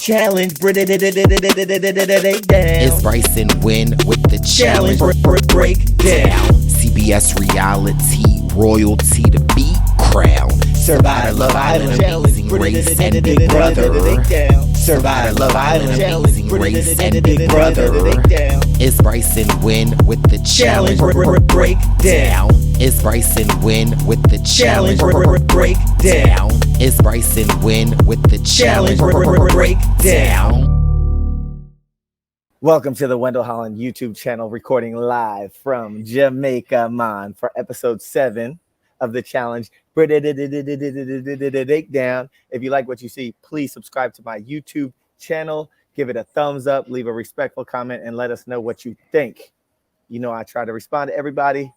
challenge. It's Brice and Wen with the challenge. Breakdown. CBS reality royalty to be crowned. Survivor Love Island. Amazing Race and Big Brother. Survivor Love Island. Amazing Race and Big Brother. It's Brice and Wen with the challenge. Breakdown. It's Brice and Wen with the challenge. Breakdown. It's Brice and Wen with the challenge. Breakdown. Welcome to the Wendell Holland YouTube channel, recording live from Jamaica, man, for episode 7 of the challenge. Breakdown. If you like what you see, please subscribe to my YouTube channel, give it a thumbs up, leave a respectful comment, and let us know what you think. You know, I try to respond to everybody.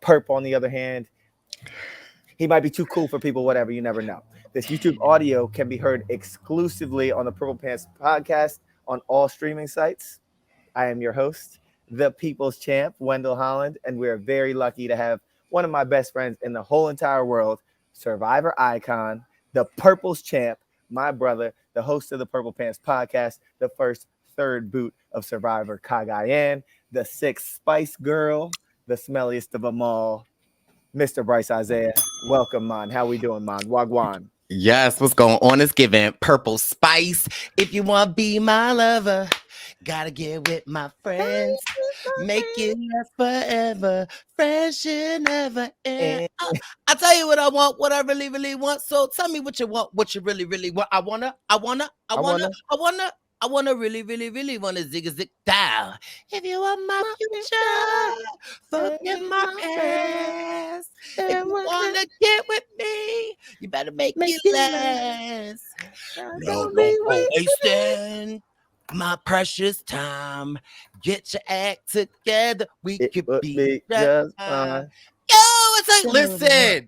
Perp, on the other hand, he might be too cool for people, whatever, you never know. This YouTube audio can be heard exclusively on the Purple Pants podcast on all streaming sites. I am your host, the People's Champ, Wendell Holland, and we're very lucky to have one of my best friends in the whole entire world, Survivor icon, the Purple's Champ, my brother, the host of the Purple Pants podcast, the third boot of Survivor Cagayan, the 6th Spice Girl, the smelliest of them all, Mr. Brice Isaiah. Welcome, man. How we doing, man? Wagwan. Yes, what's going on? It's giving purple spice. If you want to be my lover, gotta get with my friends. Make it last forever. Friendship never end. I tell you what I want, what I really, really want. So tell me what you want, what you really, really want. I wanna really, really, really wanna zig down. If you want my future, forget my ass. If you wanna get with me, you better make it last. No wasting my precious time. Get your act together. We could be just fine. Yo, it's like, listen,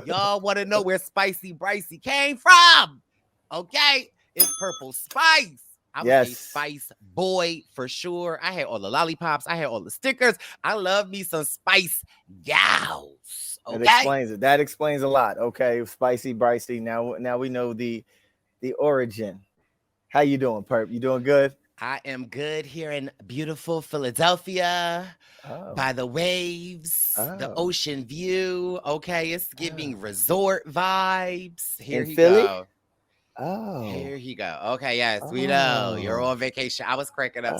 y'all want to know where Spicy Bricey came from? Okay, it's Purple Spice. I was a spice boy for sure. I had all the lollipops. I had all the stickers. I love me some spice gals. Okay? That explains it. That explains a lot. Okay, Spicy Bricey. Now we know the origin. How you doing, Perp? You doing good? I am good here in beautiful Philadelphia by the waves, the ocean view. Okay, it's giving resort vibes. Here you go. Oh, here you go. Okay, yes, we know you're on vacation. I was cracking up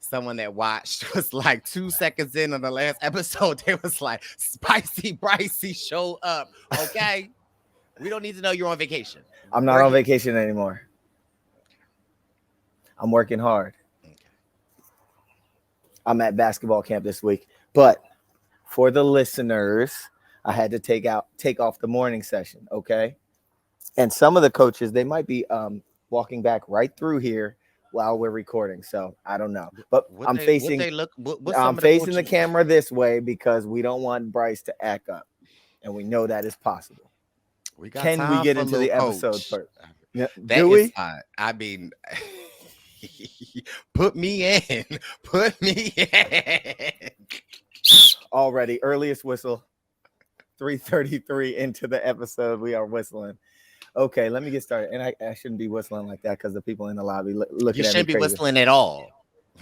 someone that watched was like 2 seconds in on the last episode. They was like, Spicy Bricey show up. Okay, we don't need to know you're on vacation. I'm not on vacation anymore. I'm working hard. Okay. I'm at basketball camp this week, but for the listeners, I had to take off the morning session. Okay. And some of the coaches, they might be walking back right through here while we're recording. So I don't know, but I'm facing the camera this way because we don't want Brice to act up, and we know that is possible. Can we get into the episode first? Yeah, do we? I mean, put me in. Already, earliest whistle, 3:33 into the episode. We are whistling. Okay, let me get started. And I shouldn't be whistling like that because the people in the lobby looking at me. You shouldn't be whistling at all.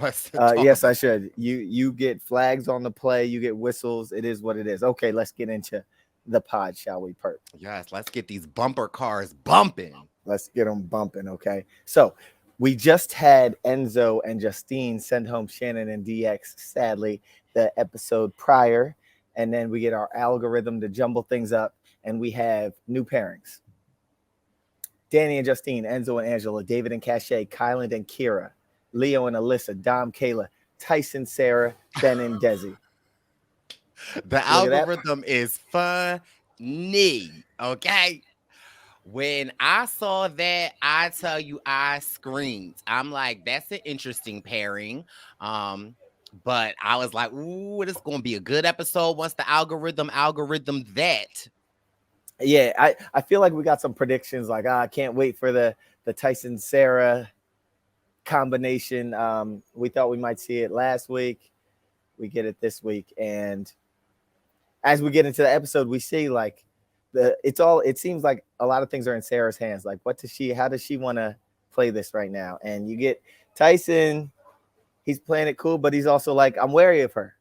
Yes, I should. You get flags on the play. You get whistles. It is what it is. Okay, let's get into the pod, shall we, Perp? Yes, let's get these bumper cars bumping. Let's get them bumping, okay? So we just had Enzo and Justine send home Shannon and DX, sadly, the episode prior. And then we get our algorithm to jumble things up, and we have new pairings. Danny and Justine, Enzo and Angela, David and Cachet, Kyland and Kyra, Leo and Alyssa, Dom, Kayla, Tyson, Sarah, Ben and Desi. The algorithm is funny, okay? When I saw that, I tell you, I screamed. I'm like, that's an interesting pairing. But I was like, ooh, it's going to be a good episode once the algorithm that. Yeah, I feel like we got some predictions. Like, I can't wait for the Tyson Sarah combination. We thought we might see it last week. We get it this week, and as we get into the episode, we see like it seems like a lot of things are in Sarah's hands. Like, how does she want to play this right now. And you get Tyson, he's playing it cool, but he's also like, I'm wary of her,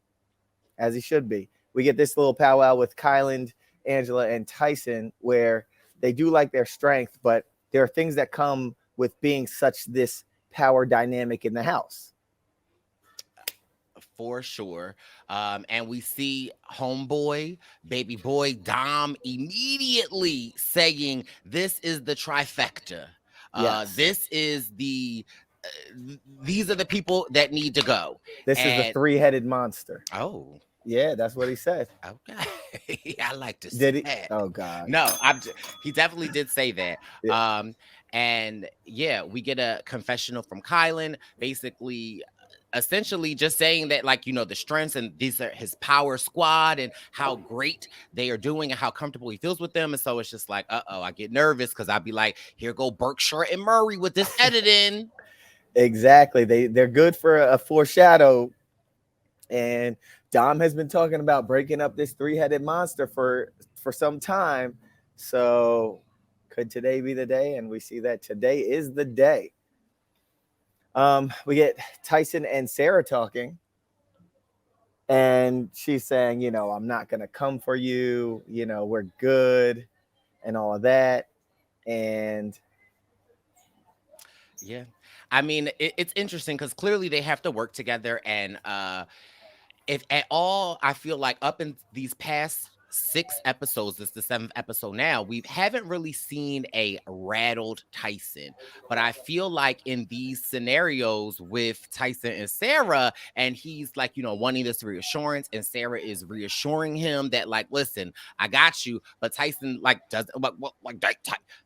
as he should be. We get this little powwow with Kyland, Angela, and Tyson, where they do like their strength, but there are things that come with being such this power dynamic in the house. For sure. And we see homeboy, baby boy Dom immediately saying, this is the trifecta. Yes. This is the these are the people that need to go. This is the three-headed monster. Oh. Yeah, that's what he said. Okay. I like to see Did he? that. Oh God. No, he definitely did say that. Yeah. And yeah, we get a confessional from Kyland, basically essentially just saying that, like, you know, the strengths and these are his power squad and how great they are doing and how comfortable he feels with them. And so it's just like, I get nervous because I'd be like, here go Berkshire and Murray with this editing. Exactly. They're good for a foreshadow. And Dom has been talking about breaking up this three-headed monster for some time. So could today be the day? And we see that today is the day. We get Tyson and Sarah talking. And she's saying, you know, I'm not going to come for you. You know, we're good and all of that. And yeah, I mean, it's interesting because clearly they have to work together. And if at all, I feel like up in these past 6 episodes, it's the 7th episode now, we haven't really seen a rattled Tyson. But I feel like in these scenarios with Tyson and Sarah, and he's like, you know, wanting this reassurance, and Sarah is reassuring him that, like, listen, I got you. But Tyson, like,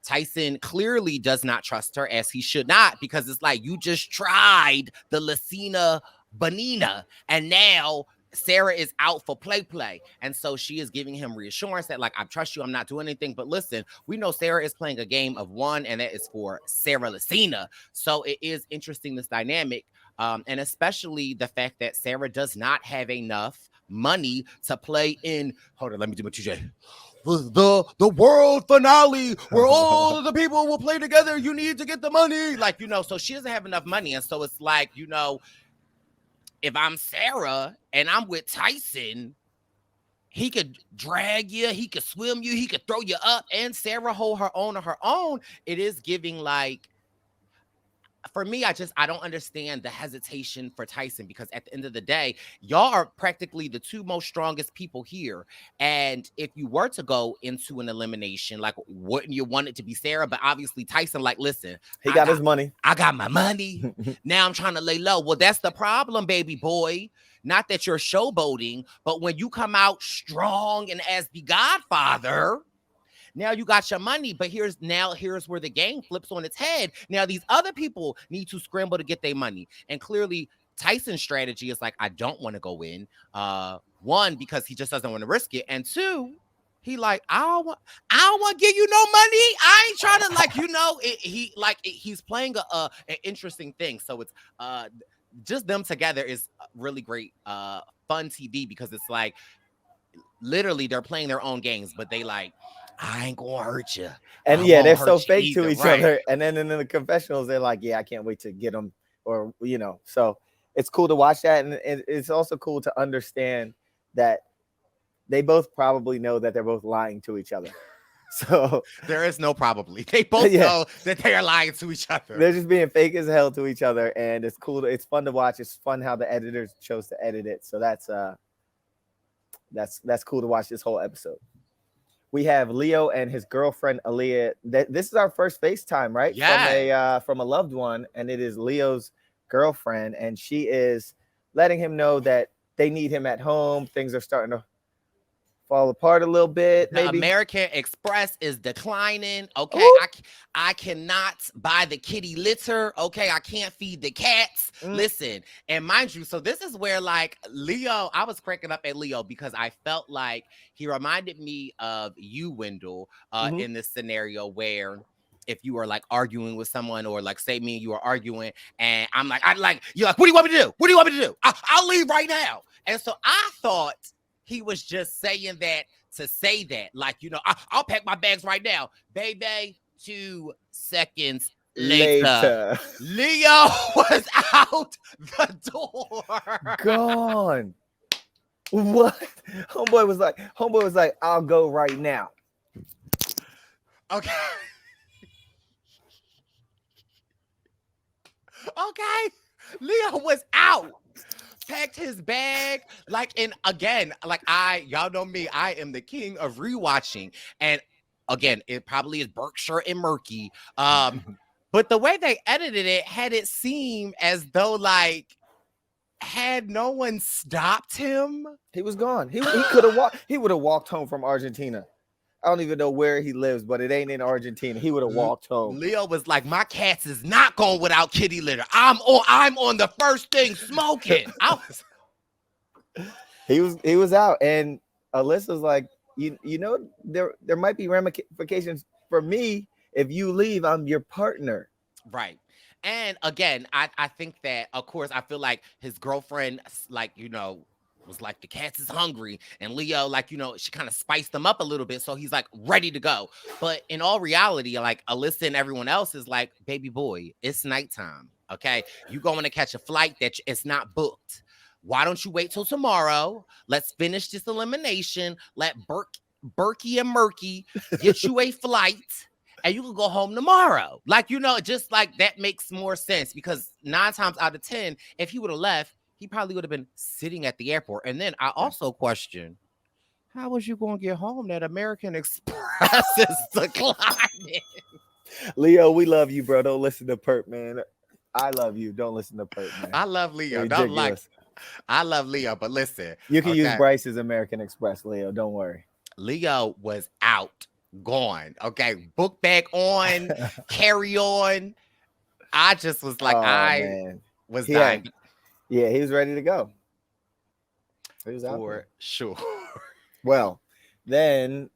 Tyson clearly does not trust her, as he should not, because it's like, you just tried the Lucina Bonina, and now Sarah is out for play. And so she is giving him reassurance that, like, I trust you, I'm not doing anything. But listen, we know Sarah is playing a game of one, and that is for Sarah Lucina. So it is interesting, this dynamic. And especially the fact that Sarah does not have enough money to play in. Hold on, let me do my TJ. The world finale where all of the people will play together. You need to get the money. Like, you know, so she doesn't have enough money. And so it's like, you know, if I'm Sarah and I'm with Tyson, he could drag you, he could swim you, he could throw you up, and Sarah hold her own on her own. It is giving, like, for me, I don't understand the hesitation for Tyson, because at the end of the day, y'all are practically the two most strongest people here. And if you were to go into an elimination, like, wouldn't you want it to be Sarah? But obviously Tyson, like, listen, he got his money. I got my money. Now I'm trying to lay low. Well, that's the problem, baby boy. Not that you're showboating, but when you come out strong and as the Godfather, now you got your money. But here's where the game flips on its head. Now these other people need to scramble to get their money. And clearly Tyson's strategy is like, I don't want to go in. One, because he just doesn't want to risk it. And two, he like, I don't want to give you no money. I ain't trying to, like, you know, he's playing an interesting thing. So it's just them together is really great, fun TV, because it's like, literally they're playing their own games, but they like, I ain't gonna hurt you. And yeah, they're so fake to each other. And then in the confessionals, they're like, yeah, I can't wait to get them, or, you know, so it's cool to watch that. And it's also cool to understand that they both probably know that they're both lying to each other. So there is no probably. They both know that they are lying to each other. They're just being fake as hell to each other. And it's cool. It's fun to watch. It's fun how the editors chose to edit it. So that's cool to watch this whole episode. We have Leo and his girlfriend Aaliyah. This is our first FaceTime, right? Yeah. From a loved one, and it is Leo's girlfriend, and she is letting him know that they need him at home. Things are starting to fall apart a little bit. The maybe American Express is declining. Okay, Ooh. I cannot buy the kitty litter. Okay, I can't feed the cats. Listen, and mind you, so this is where, like, Leo, I was cracking up at Leo because I felt like he reminded me of you, Wendell, in this scenario where if you are like arguing with someone, or like say me and you are arguing, and you're like, what do you want me to do? What do you want me to do? I'll leave right now. And so I thought he was just saying that to say that, like, you know, I'll pack my bags right now, baby. 2 seconds later. Leo was out the door. Gone. What? Homeboy was like, I'll go right now. Okay. Okay. Leo was out. Packed his bag. Y'all know me, I am the king of rewatching. And again, it probably is Berkshire and murky. But the way they edited it had it seem as though like had no one stopped him, he was gone. He could have walked. He would have walked home from Argentina. I don't even know where he lives, but it ain't in Argentina. He would have walked home. Leo was like, my cats is not going without kitty litter. I'm on the first thing smoking. He was out, and Alyssa's like, you know, there might be ramifications for me if you leave. I'm your partner, right? And again, I think that, of course, I feel like his girlfriend, like, you know, was like, the cats is hungry, and Leo, like, you know, she kind of spiced them up a little bit, so he's like ready to go. But in all reality, like, Alyssa and everyone else is like, baby boy, it's nighttime, okay? You going to catch a flight that it's not booked. Why don't you wait till tomorrow? Let's finish this elimination. Let Berkey and Murky get you a flight, and you can go home tomorrow. Like, you know, just like that makes more sense, because 9 times out of 10, if he would have left, he probably would have been sitting at the airport. And then I also question, how was you going to get home? That American Express is declining. Leo, we love you, bro. Don't listen to Perp, man. I love you. Don't listen to Perp, man. I love Leo. I love Leo, but listen. You can use Brice's American Express, Leo. Don't worry. Leo was out, gone. Okay, book bag on, carry on. I just was like, was dying. Yeah, he was ready to go. He was out for sure. Well, and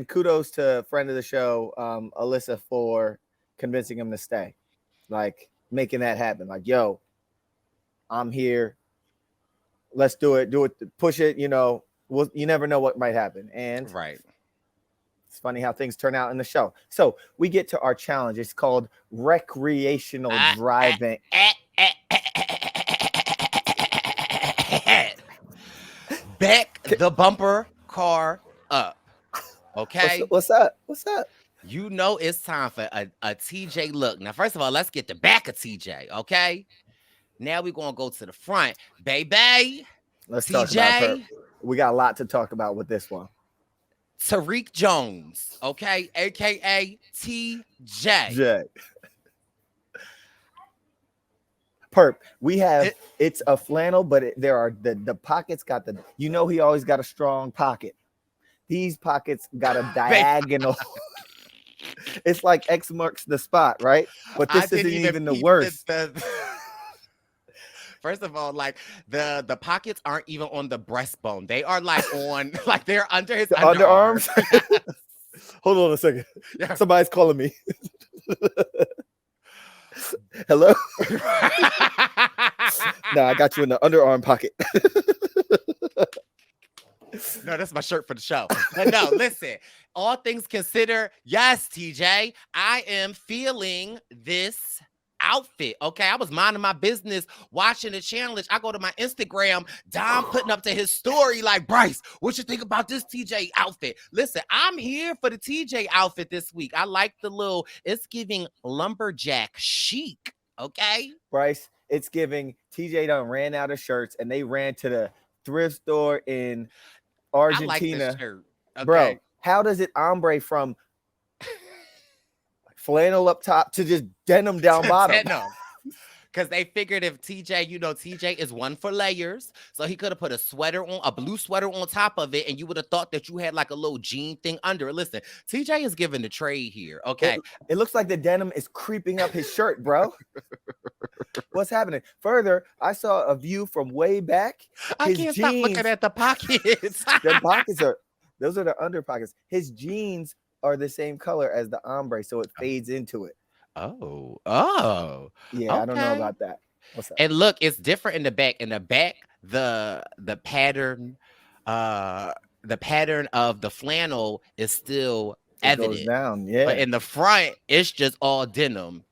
kudos to friend of the show, Alyssa, for convincing him to stay, like making that happen. Like, yo, I'm here. Let's do it. Push it. You know, you never know what might happen. And right. It's funny how things turn out in the show. So we get to our challenge. It's called recreational driving. Back the bumper car up. Okay. What's up? You know it's time for a TJ look. Now, first of all, let's get the back of TJ. Okay. Now we're gonna go to the front, baby. Let's TJ. talk about her. We got a lot to talk about with this one. Tariq Jones, okay, aka TJ. Perp, we have it's a flannel, but there are the pockets got the, you know, he always got a strong pocket. These pockets got a diagonal. It's like X marks the spot, right? But this isn't even the worst. First of all, like the pockets aren't even on the breastbone. They are like on, like they're under his underarms. Hold on a second. Yeah. Somebody's calling me. Hello? No, I got you in the underarm pocket. No, that's my shirt for the show. But no, listen. All things considered, yes, TJ, I am feeling this outfit. Okay, I was minding my business watching the challenge. I go to my Instagram, Dom putting up to his story like, Brice, what you think about this TJ outfit? Listen, I'm here for the TJ outfit this week. I like the little, it's giving lumberjack chic. Okay, Brice, it's giving TJ done ran out of shirts and they ran to the thrift store in Argentina. I like this shirt. Okay. Bro, how does it ombre from flannel up top to just denim down bottom? Because they figured if TJ, you know, TJ is one for layers, so he could have put a sweater on, a blue sweater on top of it, and you would have thought that you had like a little jean thing under it. Listen, TJ is giving the trade here. Okay, it looks like the denim is creeping up his shirt, bro. What's happening? Further, I saw a view from way back. I can't stop looking at the pockets. The pockets those are the under pockets. His jeans are the same color as the ombre, so it fades into it. Oh, yeah. Okay. I don't know about that. What's up? And look, it's different in the back. In the back, the pattern of the flannel is still It goes evident. down. But Yeah. in the front, it's just all denim.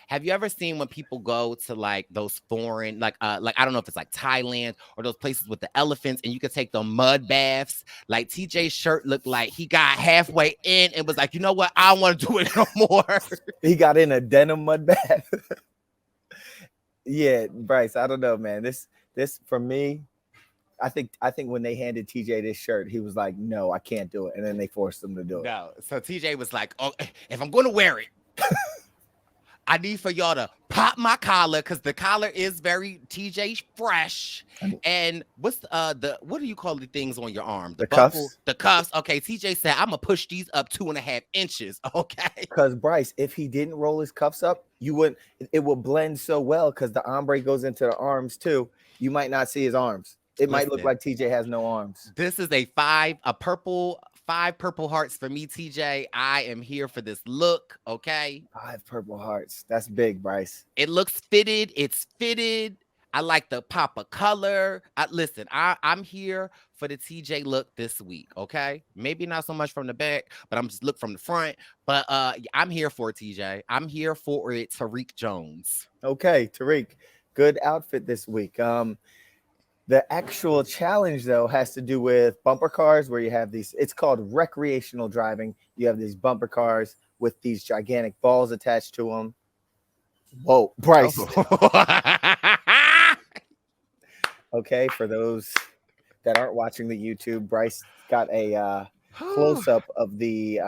Have you ever seen when people go to like those foreign, like I don't know if it's like Thailand or those places with the elephants, and you could take the mud baths? Like TJ's shirt looked like he got halfway in and was like, you know what? I don't want to do it no more. He got in a denim mud bath. Yeah, Brice, I don't know, man. This for me, I think when they handed TJ this shirt, he was like, "No, I can't do it," and then they forced him to do it. No. So TJ was like, oh, if I'm going to wear it, I need for y'all to pop my collar because the collar is very TJ fresh. And what's what do you call the things on your arm? The buckle? cuffs. The cuffs. Okay, TJ said I'm gonna push these up 2.5 inches. Okay. Because Brice, if he didn't roll his cuffs up, you wouldn't. It would blend so well because the ombre goes into the arms too. You might not see his arms. It might look like TJ has no arms. This is a 5 purple hearts for me, TJ. I am here for this look. Okay. 5 purple hearts. That's big, Brice. It looks fitted. It's fitted. I like the pop of color. Listen, I'm here for the TJ look this week. Okay. Maybe not so much from the back, but I'm just look from the front. But I'm here for it, TJ. I'm here for it, Tariq Jones. Okay, Tariq. Good outfit this week. The actual challenge, though, has to do with bumper cars where you have these. It's called recreational driving. You have these bumper cars with these gigantic balls attached to them. Whoa, Brice. Okay, for those that aren't watching the YouTube, Brice got a close-up of the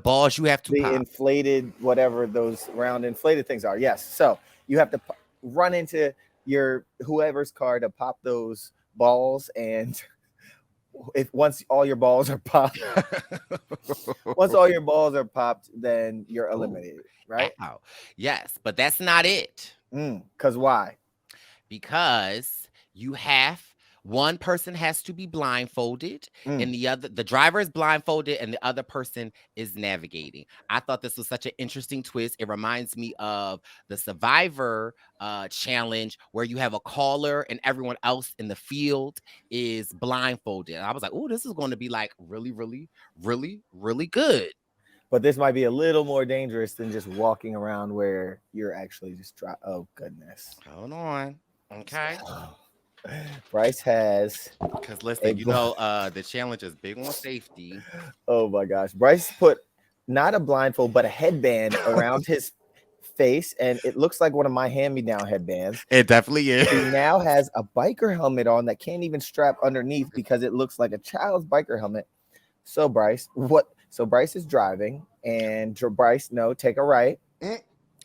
balls you have to pop. Inflated, whatever those round inflated things are. Yes, so you have to run into your whoever's car to pop those balls, and once all your balls are popped, then you're eliminated. Right? Ow. Yes, but that's not it. Because why? Because one person has to be blindfolded, and the driver is blindfolded, and the other person is navigating. I thought this was such an interesting twist. It reminds me of the Survivor challenge where you have a caller and everyone else in the field is blindfolded. And I was like, oh, this is going to be like really, really, really, really good. But this might be a little more dangerous than just walking around where you're actually just oh goodness. Hold on. Okay. Brice has, because listen, the challenge is big on safety. Oh my gosh. Brice put not a blindfold, but a headband around his face, and it looks like one of my hand-me-down headbands. It definitely is. He now has a biker helmet on that can't even strap underneath because it looks like a child's biker helmet. So Brice, Brice is driving, and Brice, take a right.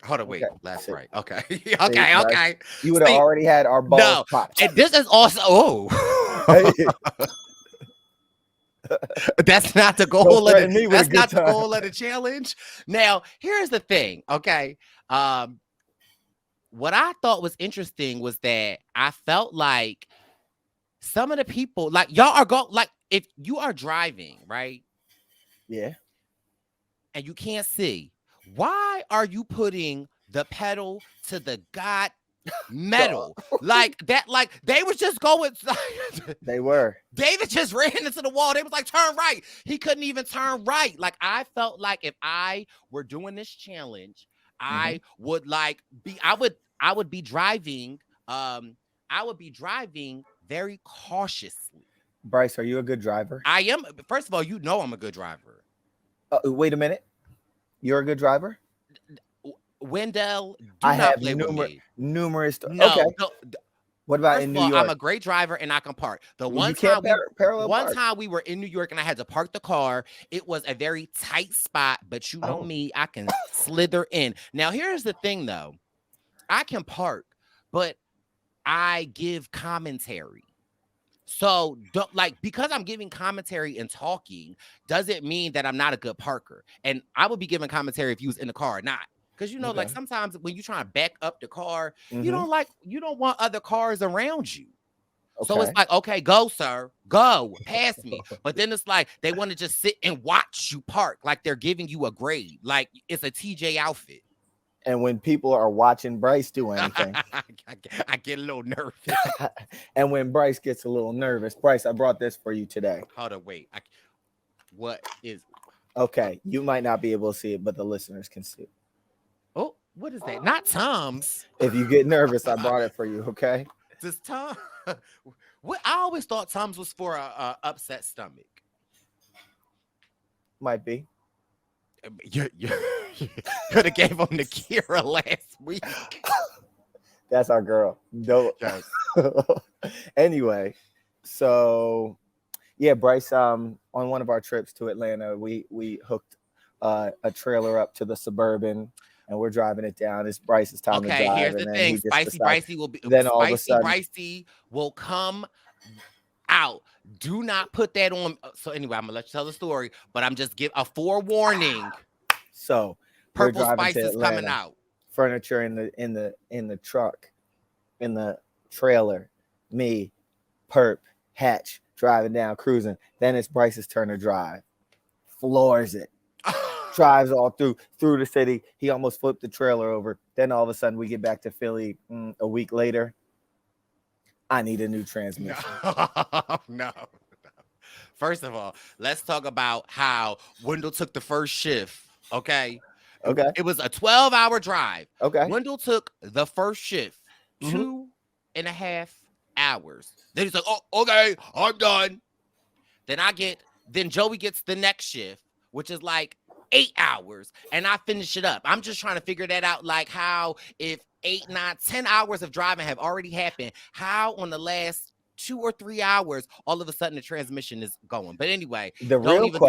Hold on, wait. Okay. Last See. right. Okay. See, Okay. You would have already had our balls popped. And this is also that's not the goal of the, that's not the goal of the challenge. Now, here's the thing. Okay. What I thought was interesting was that I felt like some of the people, like y'all are if you are driving, right? Yeah. And you can't see, why are you putting the pedal to the metal like that? Like they was just going. They were. David just ran into the wall. They was like, turn right. He couldn't even turn right. Like I felt like if I were doing this challenge, I would I would be driving. I would be driving very cautiously. Brice, are you a good driver? I am. First of all, I'm a good driver. Wait a minute. You're a good driver? Wendell, I have numerous. Okay. What about in New York? I'm a great driver and I can park. One time we were in New York and I had to park the car. It was a very tight spot, but me, I can slither in. Now, here's the thing though. I can park, but I give commentary. So because I'm giving commentary and talking doesn't mean that I'm not a good parker. And I would be giving commentary if you was in the car or not. Because like sometimes when you're trying to back up the car, you don't want other cars around you. Okay. So it's like, okay, go, sir, go past me. But then it's like they want to just sit and watch you park, like they're giving you a grade, like it's a TJ outfit. And when people are watching Brice do anything, I get a little nervous. And when Brice gets a little nervous, Brice, I brought this for you today. Hold on, wait. What is? Okay, you might not be able to see it, but the listeners can see it. Oh, what is that? Not Tom's. If you get nervous, I brought it for you. Okay. Does Tom? What I always thought Tom's was for a upset stomach. Might be. You could have gave him the Kyra last week. That's our girl. No. Yes. Anyway, so yeah, Brice. On one of our trips to Atlanta, we hooked a trailer up to the Suburban, and we're driving it down. It's Brice's time to drive. Okay, here's the and thing: he just Spicy decides- Bricey will be. then all of a Spicy sudden- Bricey will come out. Do not put that on. So anyway, I'm gonna let you tell the story, but I'm just give a forewarning. So we're Purple driving Spice to is coming Atlanta. out. Furniture in the truck, in the trailer. Me, Perp, Hatch driving down, cruising. Then it's Brice's turn to drive. Floors it. Drives all through the city. He almost flipped the trailer over. Then all of a sudden we get back to Philly a week later. I need a new transmission. No. First of all, let's talk about how Wendell took the first shift. Okay. Okay. It was a 12-hour drive. Okay. Wendell took the first shift, Mhm. 2.5 hours. Then he's like, oh, okay, I'm done. Then Joey gets the next shift, which is like 8 hours, and I finish it up. I'm just trying to figure that out, like how if 8, 9, 10 hours of driving have already happened, how on the last 2 or 3 hours, all of a sudden the transmission is going. But anyway, The don't real even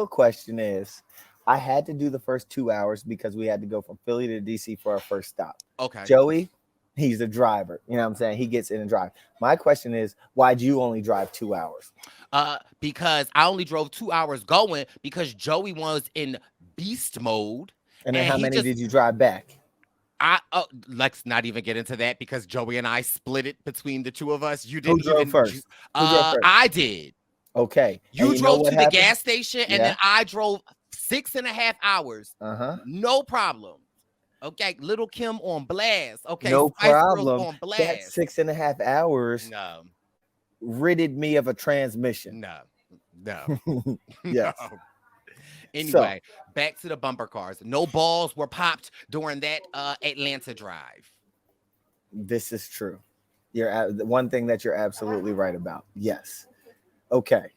question is, I had to do the first 2 hours because we had to go from Philly to DC for our first stop. Okay. Joey, he's a driver. You know what I'm saying? He gets in and drive. My question is, why'd you only drive 2 hours? Because I only drove 2 hours going because Joey was in beast mode. And then And how he many just- did you drive back? Let's not even get into that because Joey and I split it between the two of us. You Who didn't drove even first? Who drove first? I did. Okay. You And know drove what to the happened? gas station, and Yeah. then I drove 6.5 hours. Uh-huh. No problem. Okay, Little Kim on blast. Okay, No Spice Girls problem. on blast. That 6.5 hours No, ridded me of a transmission. no. Yes. No. Anyway, back to the bumper cars. No balls were popped during that Atlanta drive. This is true. You're one thing that you're absolutely right about. Yes. Okay.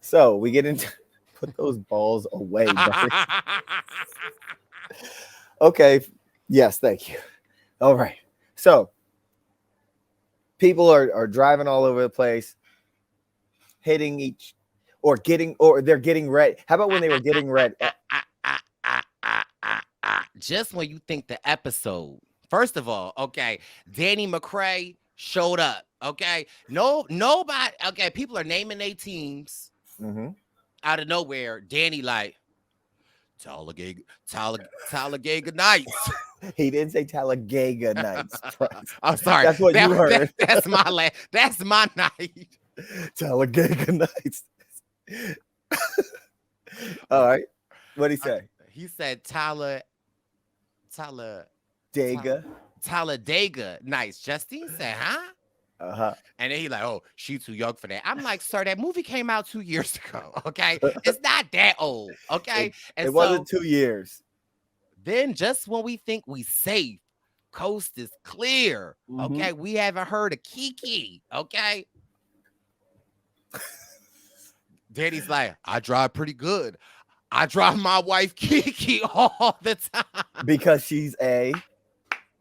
So we get into put those balls away. Buddy. Okay. Yes, thank you. All right. So people are driving all over the place, hitting each or they're getting ready. How about when they were getting ready? Just when you think the episode, first of all, okay, Danny McCray showed up. Okay, nobody. Okay, people are naming their teams out of nowhere. Danny like Talladega Nights. He didn't say Talladega Nights. I'm sorry. That's what you heard. That's my That's my night. Talladega Nights. All right. What'd he say? He said Talladega Nights. Justine said, huh? Uh-huh. And then he like, oh, she too young for that. I'm like, sir, that movie came out 2 years ago. Okay. It's not that old. Okay. It wasn't 2 years. Then just when we think we safe, coast is clear. Okay. We haven't heard of Kiki. Okay. Daddy's like, I drive pretty good. I drive my wife Kiki all the time. Because she's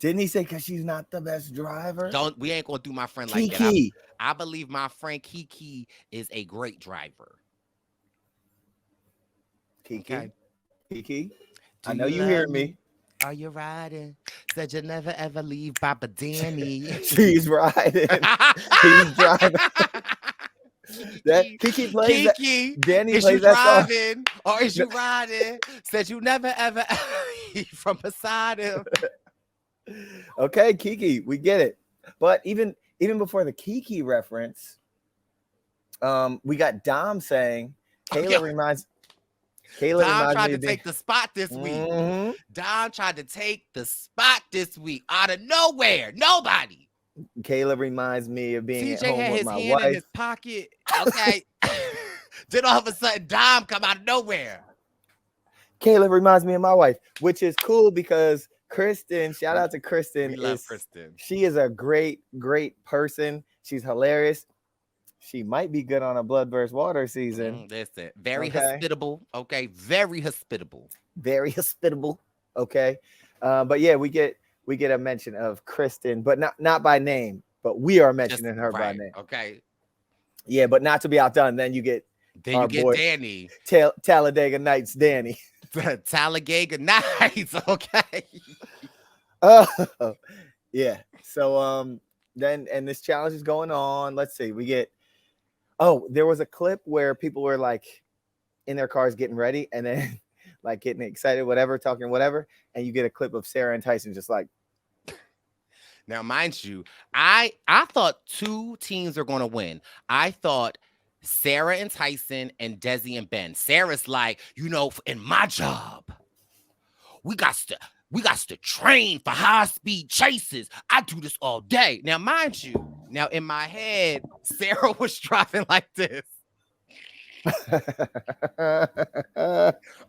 didn't he say because she's not the best driver? We ain't gonna do my friend Kiki. like that. I believe my friend Kiki is a great driver. Kiki. Okay. Kiki. Do I know you love hear me. Are you riding? Said you never ever leave Papa Danny. She's riding. He's driving. That Kiki plays Kiki, that. Danny is plays you that song. driving or is you riding? Said you never ever leave from beside him. Okay, Kiki, we get it. But even before the Kiki reference, we got Dom saying Kayla reminds Dom tried me to of take the spot this week. Mhm. Dom tried to take the spot this week out of nowhere. Nobody. Kayla reminds me of being at TJ home had with his my hand in his wife. pocket. Okay. Then all of a sudden, Dom come out of nowhere. Kayla reminds me of my wife, which is cool because Kristen, shout out to Kristen. We love Kristen. She is a great person. She's hilarious. She might be good on a blood versus water season. That's it. Very hospitable. Okay. Very hospitable. Very hospitable. Okay. But yeah, we get a mention of Kristen, but not by name, but we are mentioning her by name. Okay. Yeah, but not to be outdone. Then you get Danny. Talladega Nights, Danny. Talladega Nights. Okay. Yeah. So then this challenge is going on. Let's see. There was a clip where people were like in their cars getting ready and then like getting excited, whatever, talking whatever, and you get a clip of Sarah and Tyson just like. Now, mind you, I thought two teams are going to win. I thought Sarah and Tyson and Desi and Ben. Sarah's like, in my job, we got to train for high-speed chases. I do this all day. Now, mind you, in my head, Sarah was driving like this.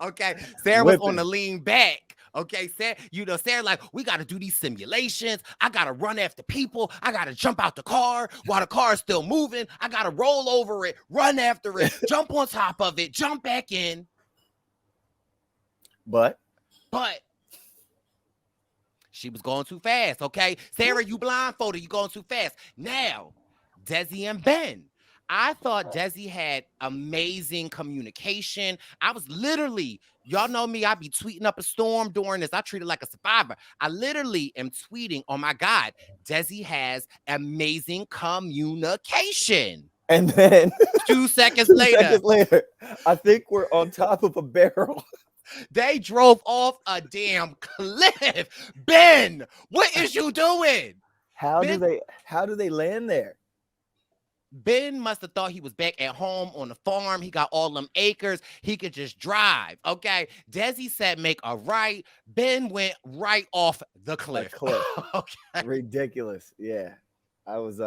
Okay, Sarah was on the lean back. Okay, Sarah, like, we got to do these simulations. I got to run after people. I got to jump out the car while the car is still moving. I got to roll over it, run after it, jump on top of it, jump back in. But she was going too fast, okay? Sarah, you blindfolded. You going too fast. Now, Desi and Ben. I thought Desi had amazing communication. I was literally, y'all know me, I be tweeting up a storm during this. I treat it like a survivor. I literally am tweeting, oh my God, Desi has amazing communication. And then 2 seconds later, I think we're on top of a barrel. They drove off a damn cliff. Ben, what is you doing? How do they land there? Ben must have thought he was back at home on the farm. He got all them acres. He could just drive. Okay. Desi said make a right. Ben went right off the cliff. Okay. Ridiculous. Yeah. I was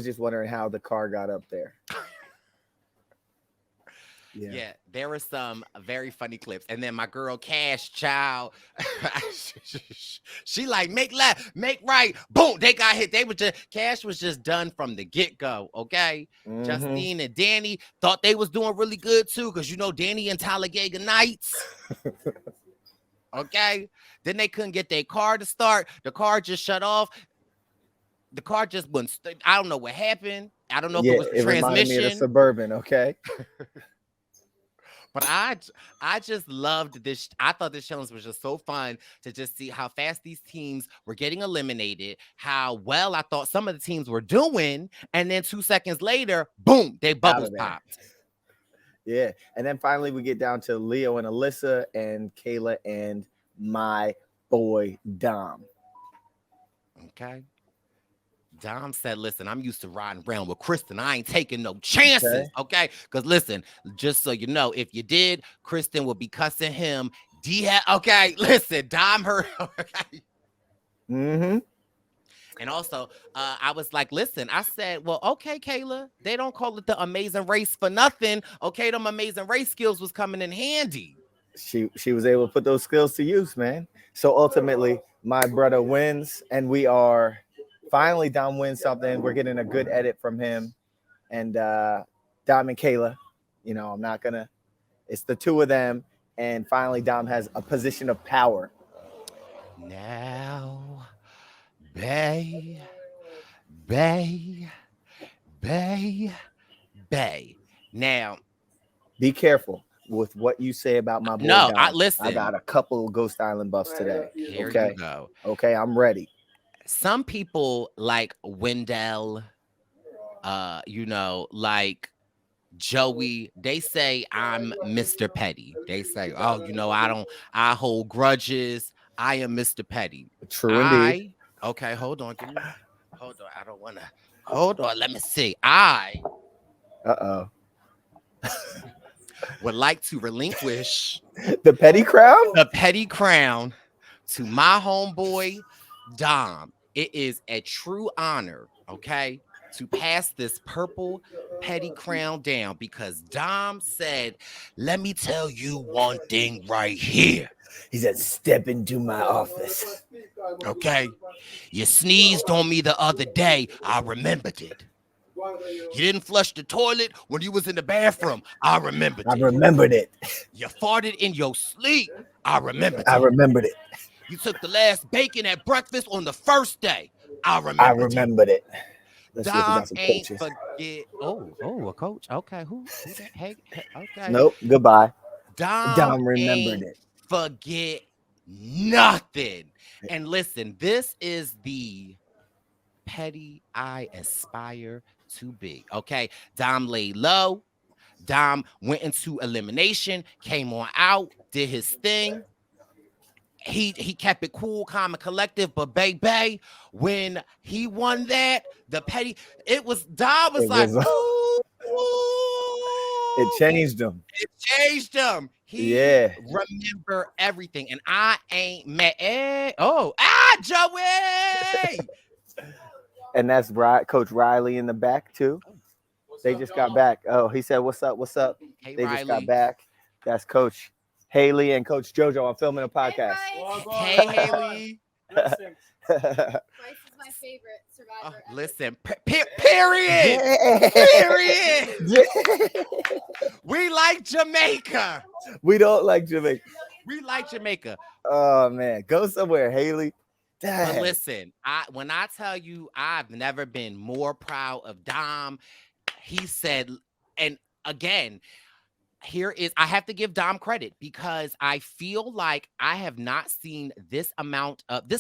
just wondering how the car got up there. Yeah, there were some very funny clips. And then my girl Cash Child, she like, make left, make right. Boom, they got hit. Cash was just done from the get-go, okay? Mm-hmm. Justine and Danny thought they was doing really good too, because Danny and Talladega Nights. Okay? Then they couldn't get their car to start. The car just shut off. The car just wouldn't. I don't know what happened. I don't know if it was the transmission. Reminded me of the Suburban, okay? But I just loved this. I thought this challenge was just so fun to just see how fast these teams were getting eliminated, how well I thought some of the teams were doing, and then 2 seconds later, boom, they bubbles popped. Yeah, and then finally we get down to Leo and Alyssa and Kayla and my boy Dom. Okay. Dom said, listen, I'm used to riding around with Kristen. I ain't taking no chances, okay? Because listen, just so you know, if you did, Kristen would be cussing him. Okay, listen, Dom heard. Okay. Mm-hmm. And also, I was like, listen, I said, well, okay, Kayla, they don't call it the amazing race for nothing. Okay, them amazing race skills was coming in handy. She was able to put those skills to use, man. So ultimately, my brother wins, and we are... Finally, Dom wins something. We're getting a good edit from him. And Dom and Kayla, it's the two of them. And finally, Dom has a position of power. Now, Bay. Now, be careful with what you say about my boy. No, Dom. listen. I got a couple of Ghost Island buffs today. Here okay? You go. Okay, I'm ready. Some people like Wendell, like Joey, they say I'm Mr. Petty. They say, I hold grudges. I am Mr. Petty. True indeed. Okay, hold on. Hold on. I don't want to. Hold on. Let me see. I would like to relinquish the petty crown? The petty crown to my homeboy, Dom. It is a true honor, okay? to pass this purple petty crown down because Dom said, let me tell you one thing right here. He said, "Step into my office." Okay. You sneezed on me the other day. I remembered it. You didn't flush the toilet when you was in the bathroom. I remembered I it. remembered it. You farted in your sleep. I remembered I it. remembered it. You took the last bacon at breakfast on the first day. I I remembered it. remembered it. Let's see if we Dom got some ain't coaches. forget. Oh, a coach. Okay, who that? Hey, okay. Nope. Goodbye. Dom Dom remembered ain't it. forget nothing. And listen, this is the petty I aspire to be. Okay, Dom laid low. Dom went into elimination, came on out, did his thing. He kept it cool, calm, and collective. But baby, when he won that, the petty, it was Dom was It like, was. ooh, It ooh. changed him. It changed him. He Yeah. remember everything, and I ain't mad. Joey. And that's Coach Riley in the back too. They just got back. Oh, he said, "What's up? What's up?" Hey, They Riley. just got back. That's Coach Haley and Coach JoJo. I'm filming a podcast. Hey, Haley. Listen, Brice is my favorite survivor. Listen, period. Yeah. Period. Yeah. We like Jamaica. We don't like Jamaica. We like Jamaica. Oh man, go somewhere, Haley. But Dang. listen, when I tell you I've never been more proud of Dom, he said, and again, I have to give Dom credit because I feel like I have not seen this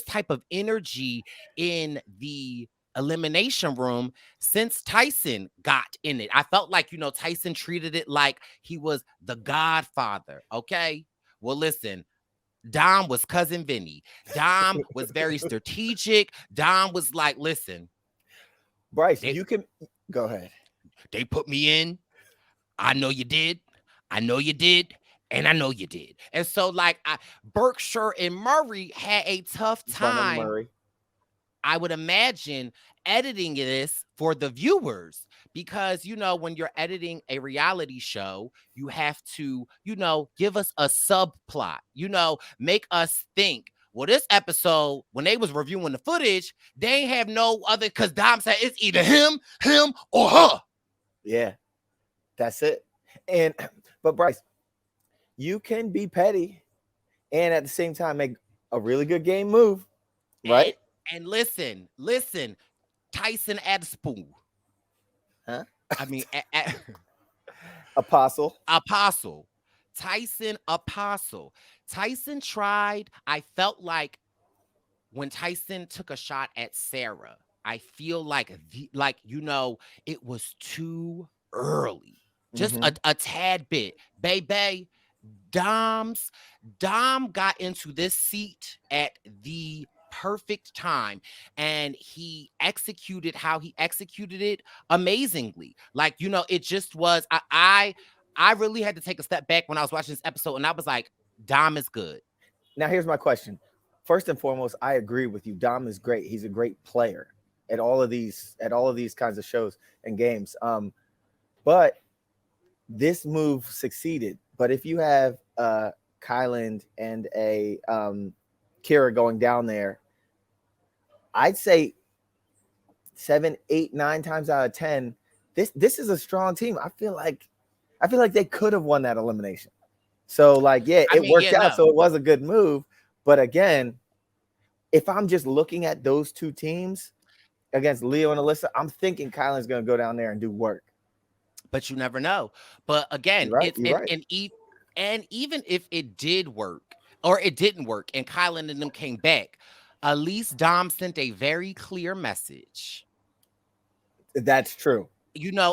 type of energy in the elimination room since Tyson got in it. I felt like, Tyson treated it like he was the godfather. Okay. Well, listen, Dom was cousin Vinny. Dom was very strategic. Dom was like, listen, Brice, you can go ahead. They put me in. I know you did. I know you did. And I know you did. And so, like, Berkshire and Murray had a tough time, I would imagine, editing this for the viewers. Because, when you're editing a reality show, you have to, give us a subplot, make us think. Well, this episode, when they was reviewing the footage, they ain't have no other, because Dom said it's either him, or her. Yeah, that's it. But Brice, you can be petty and at the same time make a really good game move, right? And listen, Tyson Adspool. Huh? I mean, Apostle. Tyson Apostle. Tyson tried. I felt like when Tyson took a shot at Sarah, I feel like it was too early. Just a tad bit. Baby, Dom got into this seat at the perfect time, and he executed how he executed it amazingly. Like, it just was, I really had to take a step back when I was watching this episode, and I was like, Dom is good. Now here's my question. First and foremost, I agree with you. Dom is great. He's a great player at all of these kinds of shows and games. But this move succeeded. But if you have Kyland and a Kyra going down there, I'd say 7, 8, 9 times out of 10, this is a strong team. I feel like they could have won that elimination. So it worked out. No. So it was a good move. But again, if I'm just looking at those two teams against Leo and Alyssa, I'm thinking Kyland's going to go down there and do work. But you never know. But again, and even if it did work or it didn't work and Kyland and them came back, at least Dom sent a very clear message. That's true.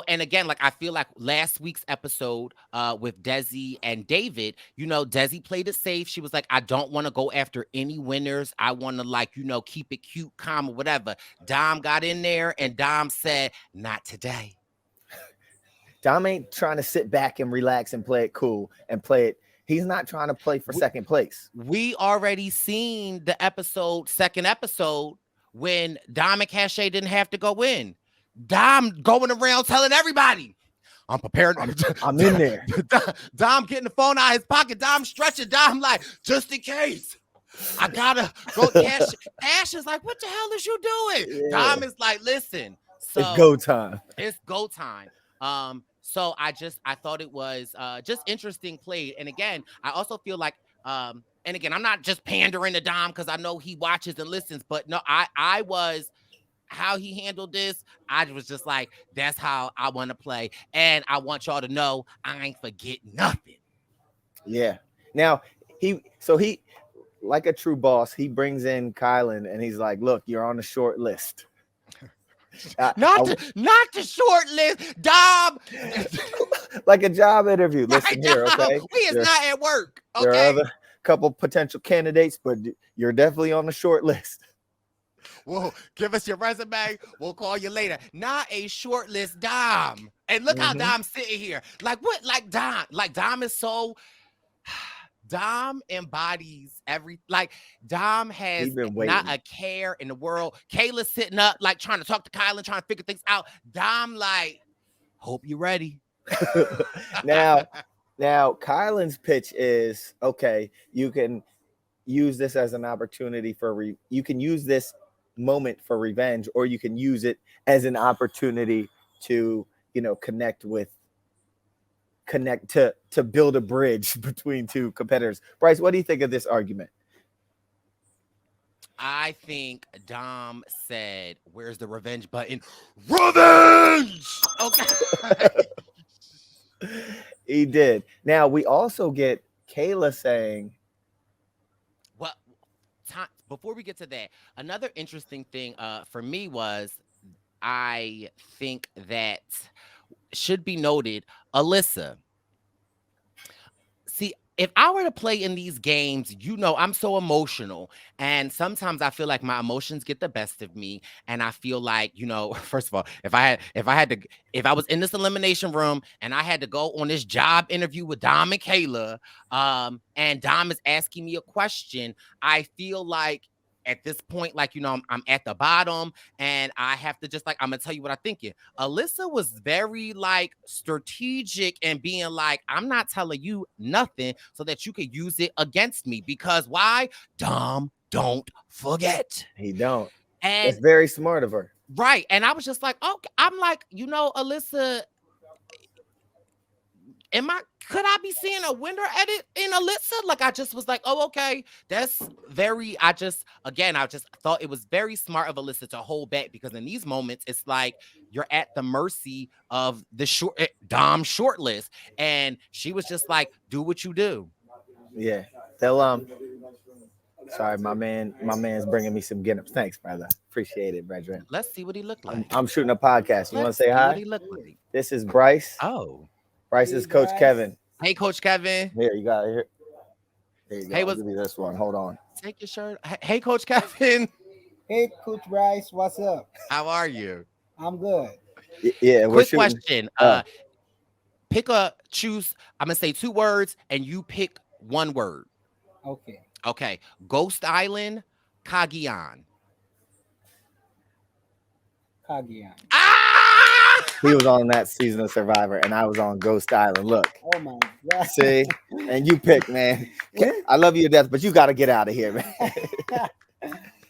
And again, I feel like last week's episode with Desi and David, Desi played it safe. She was like, I don't want to go after any winners. I want to keep it cute, calm, or whatever. Dom got in there and Dom said, not today. Dom ain't trying to sit back and relax and play it cool and play it. He's not trying to play for second place. We already seen the second episode, when Dom and Cache didn't have to go in. Dom going around telling everybody, I'm prepared. I'm in there. Dom getting the phone out of his pocket. Dom stretching. Dom like, just in case. I gotta go. Ash is like, what the hell is you doing? Yeah. Dom is like, listen. So It's go time. It's go time. So I thought it was just interesting played. And again, I also feel like and again, I'm not just pandering to Dom because I know he watches and listens, but no, I was how he handled this. I was just like, that's how I want to play. And I want y'all to know I ain't forget nothing. Yeah. Now he like a true boss, he brings in Kyland and he's like, look, you're on the short list. Not the short list, Dom. Like a job interview. Listen here, okay? We is not at work. Okay. There are other couple potential candidates, but you're definitely on the short list. Well, give us your resume. We'll call you later. Not a short list, Dom. And look how Dom's sitting here. Like what? Like Dom is so. Dom embodies Dom has not a care in the world. Kayla's sitting up, like trying to talk to Kyland, trying to figure things out. Dom, like, hope you're ready. Now Kyland's pitch is, okay, you can use this as an opportunity you can use this moment for revenge, or you can use it as an opportunity to, connect to build a bridge between two competitors. Brice, what do you think of this argument? I think Dom said, where's the revenge button? Revenge! Okay. He did. Now we also get Kayla saying, well, before we get to that, another interesting thing for me was, I think that should be noted, Alyssa. See, if I were to play in these games, I'm so emotional. And sometimes I feel like my emotions get the best of me. And I feel like, first of all, if I was in this elimination room and I had to go on this job interview with Dom and Kayla, and Dom is asking me a question, I feel like at this point, I'm at the bottom and I have to just I'm gonna tell you what I'm thinking. Alyssa was very strategic and being like, I'm not telling you nothing so that you can use it against me, because why? Dom don't forget. He don't. And it's very smart of her. Right. And I was just like, okay, I'm like, Alyssa, could I be seeing a winner edit in Alyssa? I just was like, oh, okay. That's I just thought it was very smart of Alyssa to hold back, because in these moments, it's like you're at the mercy of the Dom shortlist. And she was just like, do what you do. Yeah. Sorry, my man's bringing me some Guinness. Thanks, brother. Appreciate it, brethren. Let's see what he looked like. I'm shooting a podcast. You want to say hi? What he looked like. This is Brice. Oh. Brice is Coach Kevin. Hey, Coach Kevin. Here, you got it. Here. There you go. Hey, give me this one. Hold on. Take your shirt. Hey, Coach Kevin. Hey, Coach Brice. What's up? How are you? I'm good. Yeah. Quick question. Choose. I'm gonna say 2 words, and you pick 1 word. Okay. Ghost Island, Cagayan. Cagayan. He was on that season of Survivor, and I was on Ghost Island. Look. Oh my God. See, and you pick, man. I love you to death, but you got to get out of here, man.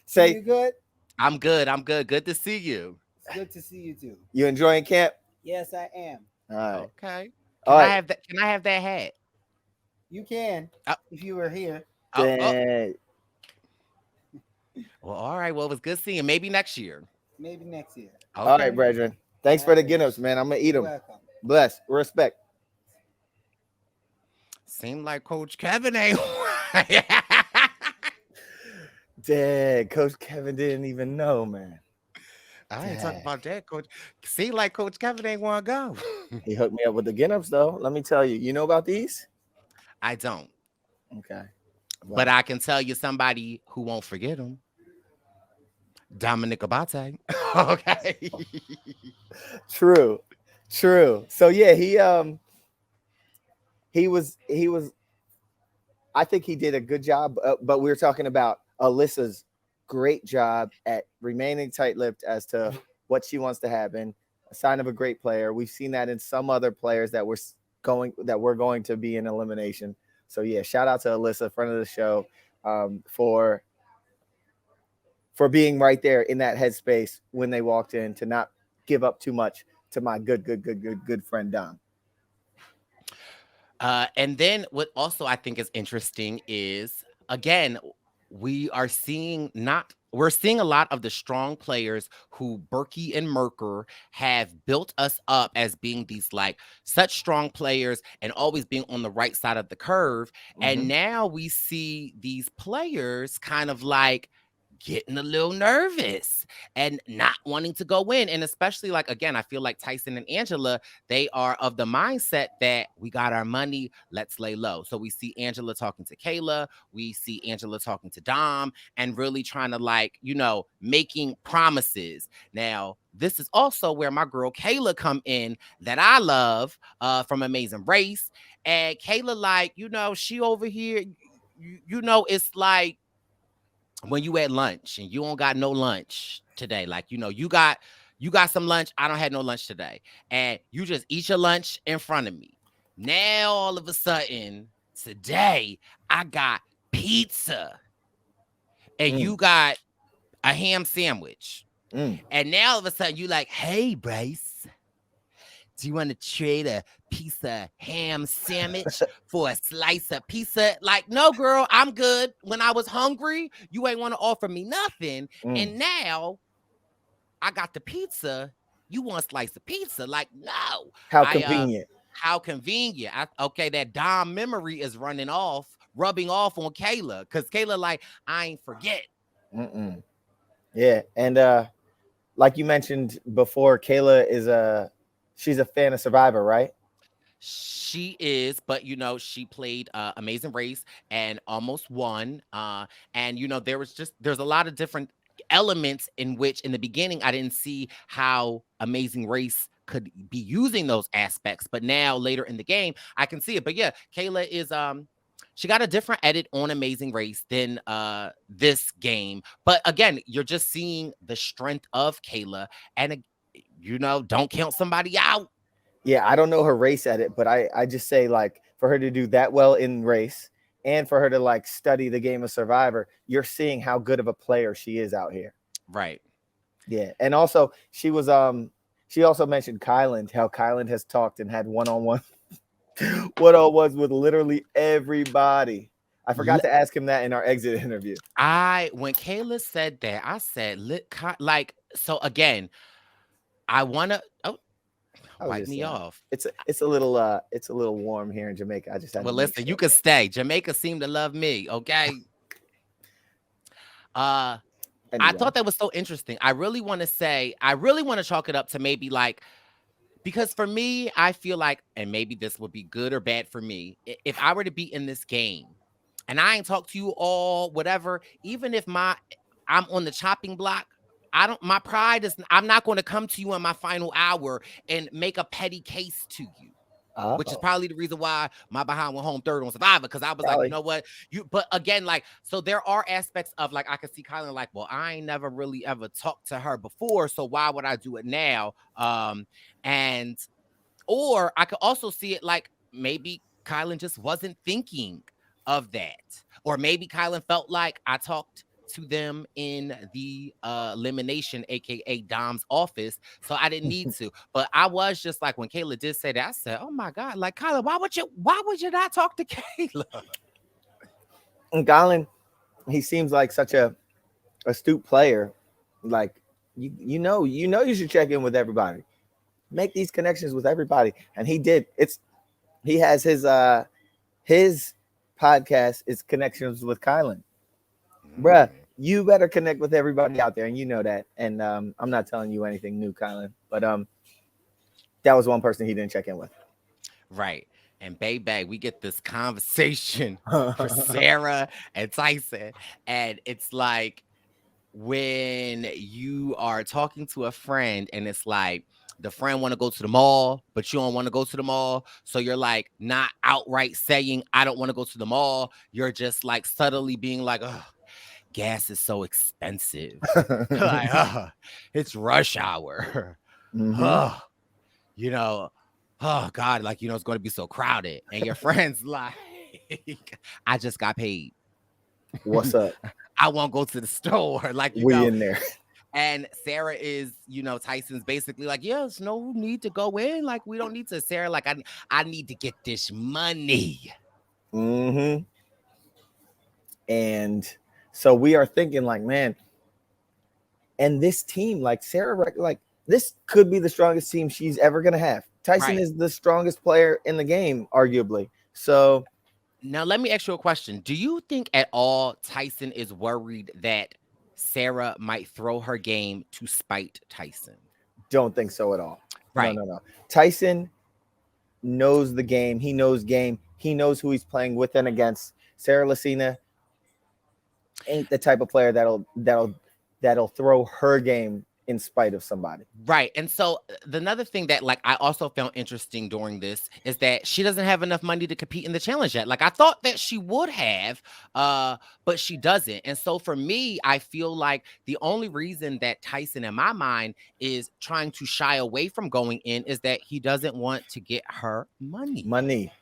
Say, you good? I'm good. Good to see you. It's good to see you too. You enjoying camp? Yes, I am. All right. Okay. All right. Can I have that hat? You can if you were here. Well, all right. Well, it was good seeing you. Maybe next year. Maybe next year. Okay. All right, brethren. Thanks for the Guinness, man. I'm gonna eat them. Welcome. Bless. Respect. Seemed like Coach Kevin ain't. Dang, Coach Kevin didn't even know, man. I ain't talking about that, Coach. Seemed like Coach Kevin ain't want to go. He hooked me up with the Guinness, though. Let me tell you. You know about these? I don't. Okay. Well, but I can tell you somebody who won't forget him. Dominic Abate. Okay. True. So yeah, he was I think he did a good job, but we were talking about Alyssa's great job at remaining tight-lipped as to what she wants to happen. A sign of a great player. We've seen that in some other players that we're going to be in elimination. So yeah, shout out to Alyssa, friend of the show, for being right there in that headspace when they walked in, to not give up too much to my good friend Dom. And then what also I think is interesting is, again, we're seeing a lot of the strong players who Berkey and Merker have built us up as being these like such strong players and always being on the right side of the curve. And now we see these players kind of like getting a little nervous and not wanting to go in. And especially like, again, I feel like Tyson and Angela, they are of the mindset that we got our money, let's lay low. So we see Angela talking to Kayla, we see Angela talking to Dom, and really trying to like, making promises. Now, this is also where my girl Kayla come in that I love from Amazing Race. And Kayla, like, she over here, it's like, when you at lunch and you don't got no lunch today, like, you got some lunch, I don't have no lunch today, and you just eat your lunch in front of me. Now all of a sudden today I got pizza and you got a ham sandwich, and now all of a sudden you like, hey Brice, do you want to trade a piece of ham sandwich for a slice of pizza? Like, no, girl, I'm good. When I was hungry, you ain't want to offer me nothing. And now I got the pizza. You want a slice of pizza? Like, no. How convenient. How convenient. Okay, that Dom memory is rubbing off on Kayla. Because Kayla like, I ain't forget. Yeah. And like you mentioned before, Kayla is she's a fan of Survivor, right? She is, but she played Amazing Race and almost won. And there's a lot of different elements in which in the beginning I didn't see how Amazing Race could be using those aspects, but now later in the game I can see it. But yeah, Kayla is she got a different edit on Amazing Race than this game. But again, you're just seeing the strength of Kayla, and don't count somebody out. Yeah, I don't know her race edit, but I just say, like, for her to do that well in race and for her to like study the game of Survivor, you're seeing how good of a player she is out here. Right. Yeah. And also she also mentioned Kyland, how Kyland has talked and had one-on-ones with literally everybody. I forgot to ask him that in our exit interview. When Kayla said that, I said, like, so again, I want to wipe me off. It's a little warm here in Jamaica. I just had listen, you can stay. Jamaica seemed to love me. Okay. Anyway. I thought that was so interesting. I really want to chalk it up to maybe like, because for me, I feel like, and maybe this would be good or bad for me, if I were to be in this game and I ain't talk to you all, whatever, even if I'm on the chopping block, my pride is, I'm not going to come to you in my final hour and make a petty case to you. Which is probably the reason why my behind went home third on Survivor, because I was like, you know what? But again, like, so there are aspects of like, I could see Kyland like, well, I ain't never really ever talked to her before, so why would I do it now? Or I could also see it like maybe Kyland just wasn't thinking of that, or maybe Kyland felt like I talked to them in the elimination, aka Dom's office, so I didn't need to. But I was just like, when Kayla did say that, I said, oh my God, like, Kyla, why would you not talk to Kayla? And Kylan, he seems like such a astute player. Like, you should check in with everybody, make these connections with everybody, and he did. He has his podcast is Connections with Kylan. Bruh, you better connect with everybody out there, and you know that. And I'm not telling you anything new, Kylan, but that was one person he didn't check in with. Right. And baby, we get this conversation for Sarah and Tyson, and it's like when you are talking to a friend and it's like the friend want to go to the mall, but you don't want to go to the mall. So you're like not outright saying, I don't want to go to the mall. You're just like subtly being like, oh, gas is so expensive. Like, it's rush hour. Mhm. You know, oh God, like, you know, it's going to be so crowded. And your friend's like, I just got paid. What's up? I won't go to the store. Like, you We know, in there. and Sarah is, you know, Tyson's basically like, yes, no need to go in. Like, we don't need to. Sarah, like, I need to get this money. Mm-hmm. And so we are thinking like, man, and this team, like Sarah, like this could be the strongest team she's ever gonna have. Tyson Right. is the strongest player in the game, arguably. So Now, let me ask you a question. Do you think at all Tyson is worried that Sarah might throw her game to spite Tyson? don't think so at all. Right. No. Tyson knows the game. He knows game. He knows who he's playing with and against. Sarah Lacina ain't the type of player that'll throw her game in spite of somebody. Right. And so the another thing that like I also found interesting during this is that she doesn't have enough money to compete in the challenge yet. Like I thought that she would have, but she doesn't. And so for me, I feel like the only reason that Tyson in my mind is trying to shy away from going in is that he doesn't want to get her money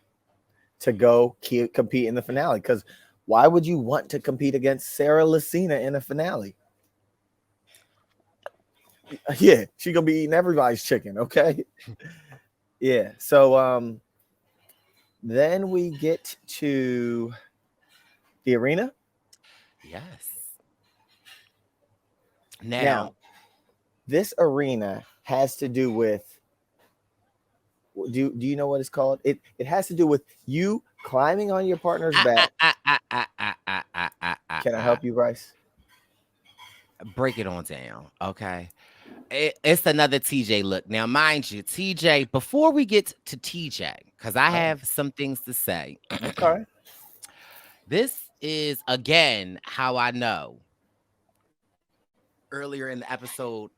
To go compete in the finale. Because why would you want to compete against Sarah Lacina in a finale? Yeah, she gonna be eating everybody's chicken, okay? Yeah. So then we get to the arena. Yes. Now, this arena has to do with do you know what it's called? It has to do with you climbing on your partner's back. Can I help you, Brice? Break it on down, okay? It's another TJ look. Now, mind you, TJ, before we get to TJ, because I have some things to say. Okay. This is, again, how I know. Earlier in the episode,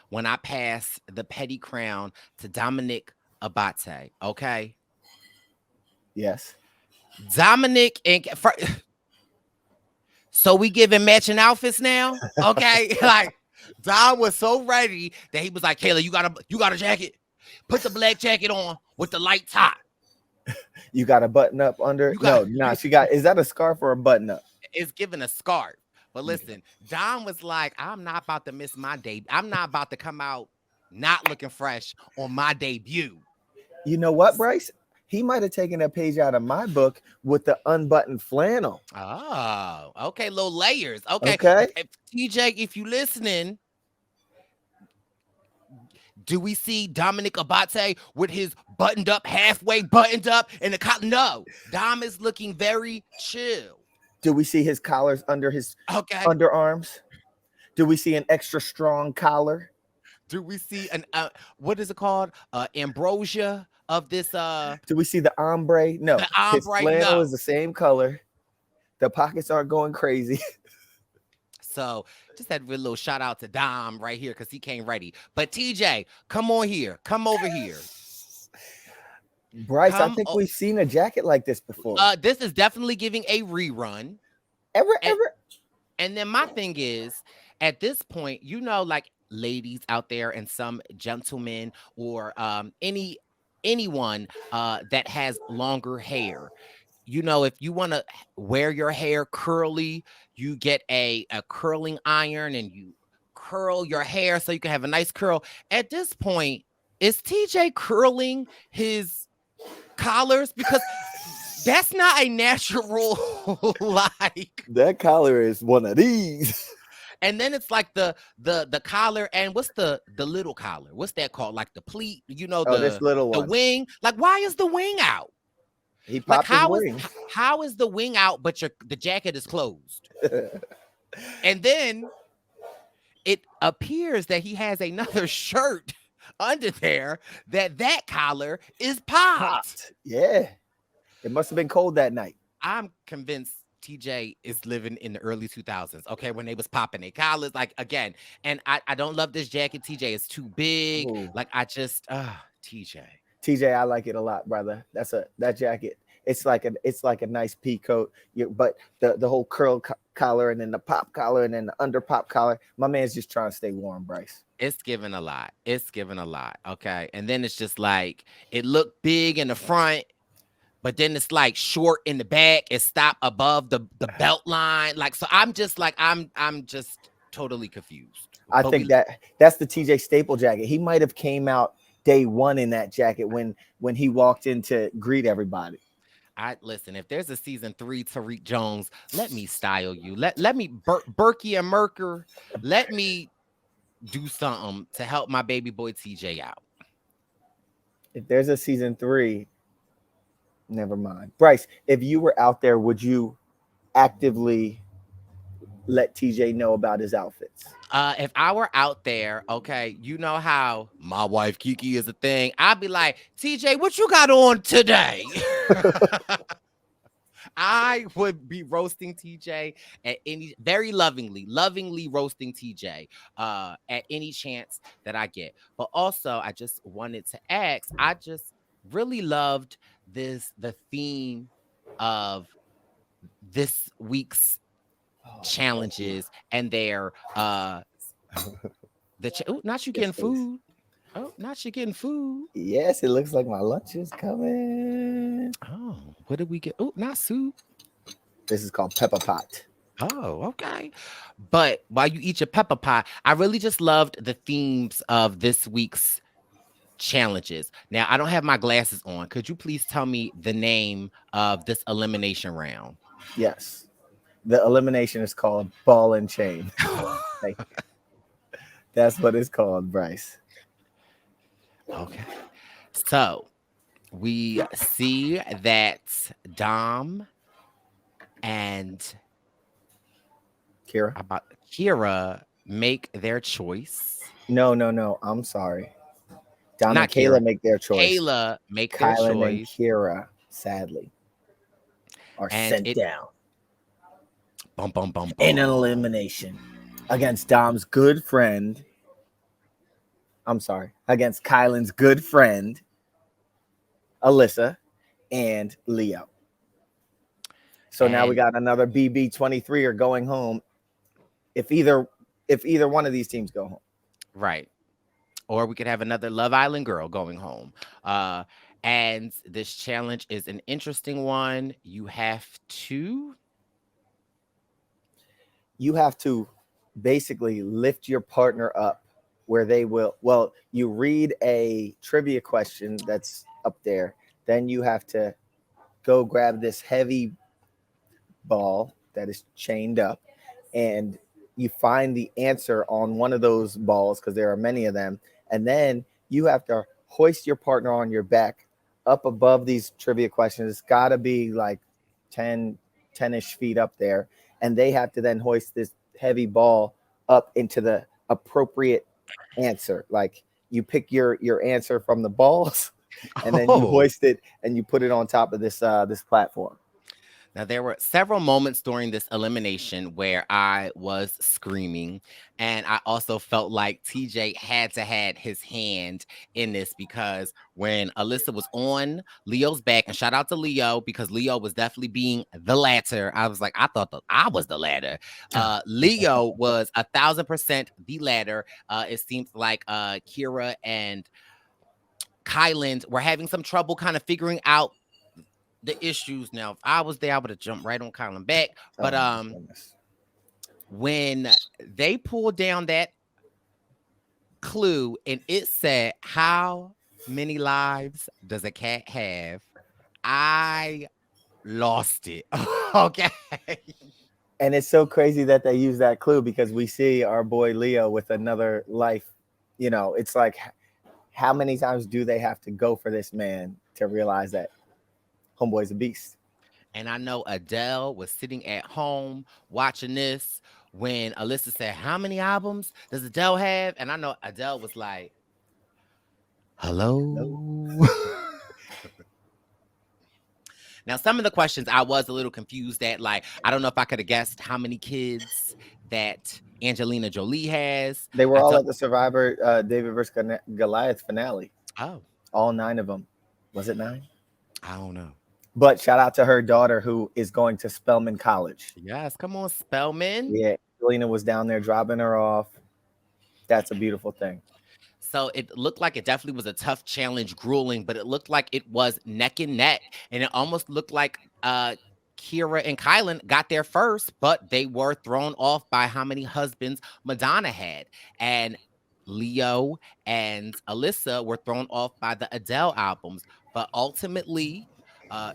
when I passed the petty crown to Dominic Abate, okay? Yes. Dominic and... So we giving matching outfits now? Okay? Like... Dom was so ready that he was like, Kayla, you got a jacket? Put the black jacket on with the light top. You got a button up under? She got, is that a scarf or a button up? It's giving a scarf. But listen, Dom was like, I'm not about to miss my debut. I'm not about to come out not looking fresh on my debut. You know what, Brice? He might have taken a page out of my book with the unbuttoned flannel. Oh, okay. Little layers. Okay. TJ, if you listening, do we see Dominic Abate with his buttoned up, halfway buttoned up in the cotton? No, Dom is looking very chill. Do we see his collars under his underarms? Do we see an extra strong collar? Do we see an what is it called? Ambrosia of this do we see the ombre? No, the ombre, his flannel is the same color. The pockets aren't going crazy. So just had a little shout out to Dom right here because he came ready. But TJ, come on here. Come over here. Brice, I think we've seen a jacket like this before. This is definitely giving a rerun. Ever. And then my thing is, at this point, you know, like ladies out there and some gentlemen or anyone that has longer hair. You know, if you want to wear your hair curly, you get a curling iron and you curl your hair so you can have a nice curl. At this point, is TJ curling his collars? Because that's not a natural like that collar is one of these. And then it's like the collar, and what's the little collar? What's that called? Like the pleat, you know, this little one. The wing. Like, why is the wing out? He popped his wing. How is the wing out, but the jacket is closed? And then it appears that he has another shirt under there that collar is popped. Yeah. It must have been cold that night. I'm convinced TJ is living in the early 2000s, okay, when they was popping their collars, like, again, and I don't love this jacket. TJ is too big. Ooh. Like, I just, TJ, I like it a lot, brother. That jacket it's like a nice pea coat. But the whole curl collar and then the pop collar and then the under pop collar. My man's just trying to stay warm, Brice. It's given a lot. It's given a lot. Okay. And then it's just like it looked big in the front, but then it's like short in the back. It stopped above the belt line. Like, so I'm just like, I'm just totally confused. I think that's the TJ Staple jacket. He might have came out day one in that jacket when he walked in to greet everybody. Listen, if there's a season 3 Tariq Jones, let me style you. Let me Berkey and Merker. Let me do something to help my baby boy TJ out. If there's a season 3, never mind. Brice, if you were out there, would you actively let TJ know about his outfits? If I were out there, okay, you know how my wife Kiki is a thing. I'd be like, TJ, what you got on today? I would be roasting TJ at any, very lovingly roasting TJ at any chance that I get. But also, I just wanted to ask, I just really loved the theme of this week's challenges and their not you getting food. Oh, not you getting food. Yes, it looks like my lunch is coming. Oh, what did we get? Oh, not soup. This is called pepper pot. Oh, okay. But while you eat your pepper pot, I really just loved the themes of this week's challenges. Now, I don't have my glasses on. Could you please tell me the name of this elimination round? Yes. The elimination is called ball and chain. That's what it's called, Brice. Okay. So we see that Dom and Kyra make their choice. No. I'm sorry. Dom Not and Kayla Kyra. make their choice. Kayla make their Kyland choice. and Kyra, sadly, are sent down Bum, bum, bum, bum. in an elimination against Dom's good friend. I'm sorry, against Kyland's good friend, Alyssa and Leo. So now we got another BB23 are going home. If either one of these teams go home, right? Or we could have another Love Island girl going home. And this challenge is an interesting one. You have to basically lift your partner up where they will. Well, you read a trivia question that's up there. Then you have to go grab this heavy ball that is chained up, and you find the answer on one of those balls because there are many of them. And then you have to hoist your partner on your back up above these trivia questions. It's got to be like 10-ish feet up there. And they have to then hoist this heavy ball up into the appropriate answer. Like you pick your answer from the balls and then you hoist it and you put it on top of this platform. Now, there were several moments during this elimination where I was screaming, and I also felt like TJ had to have his hand in this because when Alyssa was on Leo's back, and shout out to Leo because Leo was definitely being the ladder. I was like, I thought that I was the ladder. Leo was 1,000% the ladder. It seems like Kyra and Kyland were having some trouble kind of figuring out the issues. Now, if I was there, I would have jumped right on Kyland back. But when they pulled down that clue and it said, how many lives does a cat have? I lost it. Okay. And it's so crazy that they use that clue because we see our boy Leo with another life. You know, it's like, how many times do they have to go for this man to realize that homeboy's a beast? And I know Adele was sitting at home watching this when Alyssa said, how many albums does Adele have? And I know Adele was like, hello. Now, some of the questions I was a little confused at. Like, I don't know if I could have guessed how many kids that Angelina Jolie has. They were all at the Survivor David versus Goliath finale. Oh. All 9 of them. Was it 9? I don't know. But shout out to her daughter who is going to Spelman College. Yes, come on, Spellman. Yeah, Selena was down there dropping her off. That's a beautiful thing. So it looked like it definitely was a tough challenge, grueling, but it looked like it was neck and neck. And it almost looked like Kyra and Kyland got there first, but they were thrown off by how many husbands Madonna had. And Leo and Alyssa were thrown off by the Adele albums. But ultimately,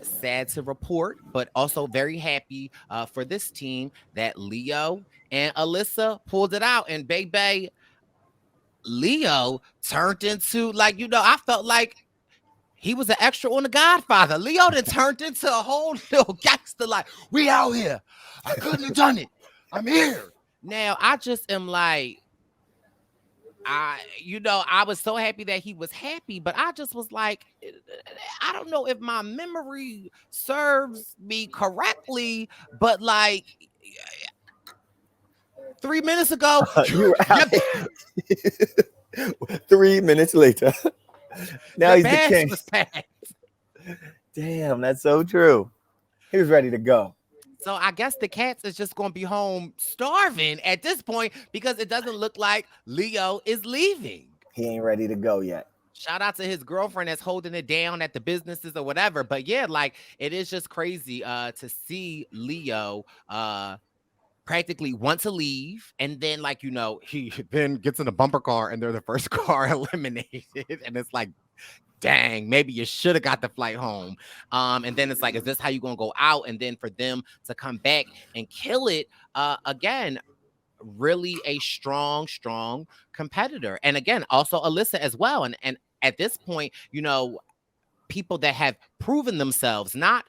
sad to report, but also very happy for this team that Leo and Alyssa pulled it out. And baby, Leo turned into, like, I felt like he was an extra on The Godfather. Leo then turned into a whole little gangster, like, we out here. I couldn't have done it. I'm here. Now, I just am like, I was so happy that he was happy, but I just was like, I don't know if my memory serves me correctly, but like 3 minutes ago, You were out. 3 minutes later. Now he's the king. Damn, that's so true. He was ready to go. So I guess the cats is just going to be home starving at this point because it doesn't look like Leo is leaving. He ain't ready to go yet. Shout out to his girlfriend that's holding it down at the businesses or whatever. But yeah, like it is just crazy to see Leo practically want to leave, and then he then gets in a bumper car and they're the first car eliminated, and it's like, dang, maybe you should have got the flight home. And then it's like, is this how you gonna go out? And then for them to come back and kill it again, really a strong competitor. And again, also Alyssa as well. And at this point, people that have proven themselves, not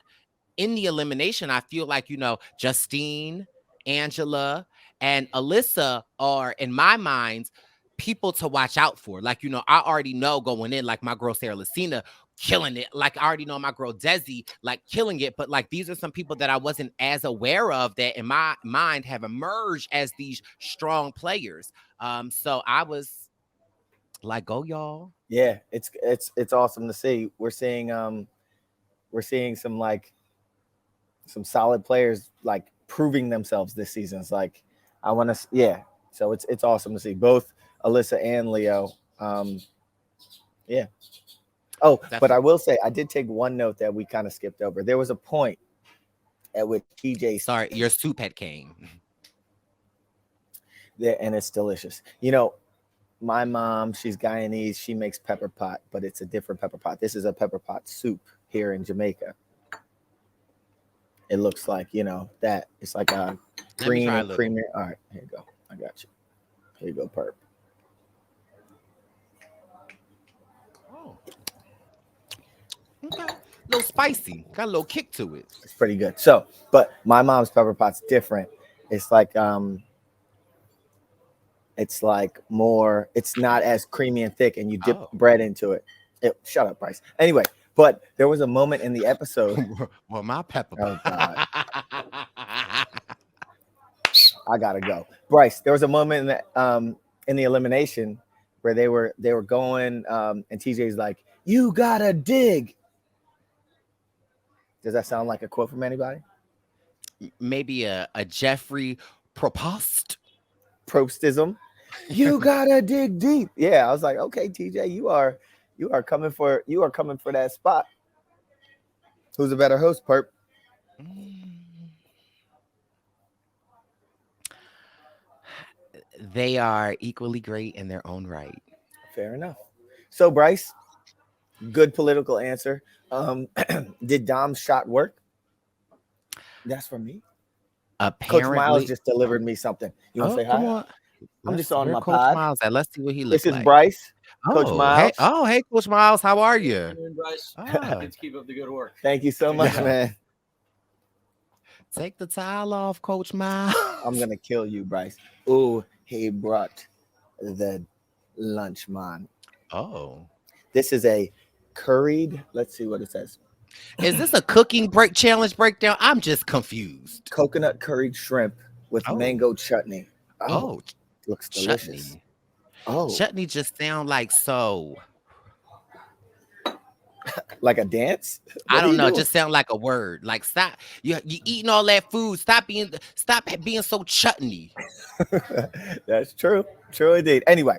in the elimination, I feel like, Justine, Angela, and Alyssa are, in my mind, people to watch out for. Like, I already know going in, like my girl Sarah Lucina killing it. Like I already know my girl Desi like killing it. But like these are some people that I wasn't as aware of that in my mind have emerged as these strong players. So I was like, go y'all. Yeah, it's awesome to see. We're seeing some solid players like proving themselves this season. It's like so it's awesome to see both Alyssa and Leo. Yeah. Oh, definitely. But I will say I did take one note that we kind of skipped over. There was a point at which TJ, sorry, your soup had came there, and it's delicious. My mom, she's Guyanese, she makes pepper pot, but it's a different pepper pot. This is a pepper pot soup here in Jamaica. It looks like, that it's like a green and creamy. All right, here you go. I got you. Here you go, Perp. Oh. Okay. A little spicy. Got a little kick to it. It's pretty good. So, but my mom's pepper pot's different. It's like more, it's not as creamy and thick, and you dip bread into it. Shut up, Brice. Anyway, but there was a moment in the episode. Well, my pepper pot. Oh, God. I gotta go. Brice, there was a moment in the elimination where they were going, and TJ's like, "You gotta dig." Does that sound like a quote from anybody? Maybe a Jeffrey Probstism. You gotta dig deep. Yeah, I was like, okay, TJ, you are coming for that spot. Who's a better host, Perp? They are equally great in their own right. Fair enough. So, Brice, good political answer. Did Dom's shot work? That's for me. Apparently, Coach Miles just delivered me something. You want to say hi? On. I'm just on my Coach pod. Miles. Let's see what he looks like. This is Brice. Coach Miles. Hey, Coach Miles. How are you? Brice. Let's keep up the good work. Thank you so much, man. Take the towel off, Coach Miles. I'm gonna kill you, Brice. Ooh, he brought the lunch, man. Oh, this is a curried. Let's see what it says. Is this a cooking challenge breakdown? I'm just confused. Coconut curried shrimp with mango chutney. Oh, looks delicious. Chutney. Chutney just sound like so. Like a dance? I What are don't you know. doing? Just sound like a word. Like stop. You eating all that food. Stop being so chutney. That's true. True indeed. Anyway,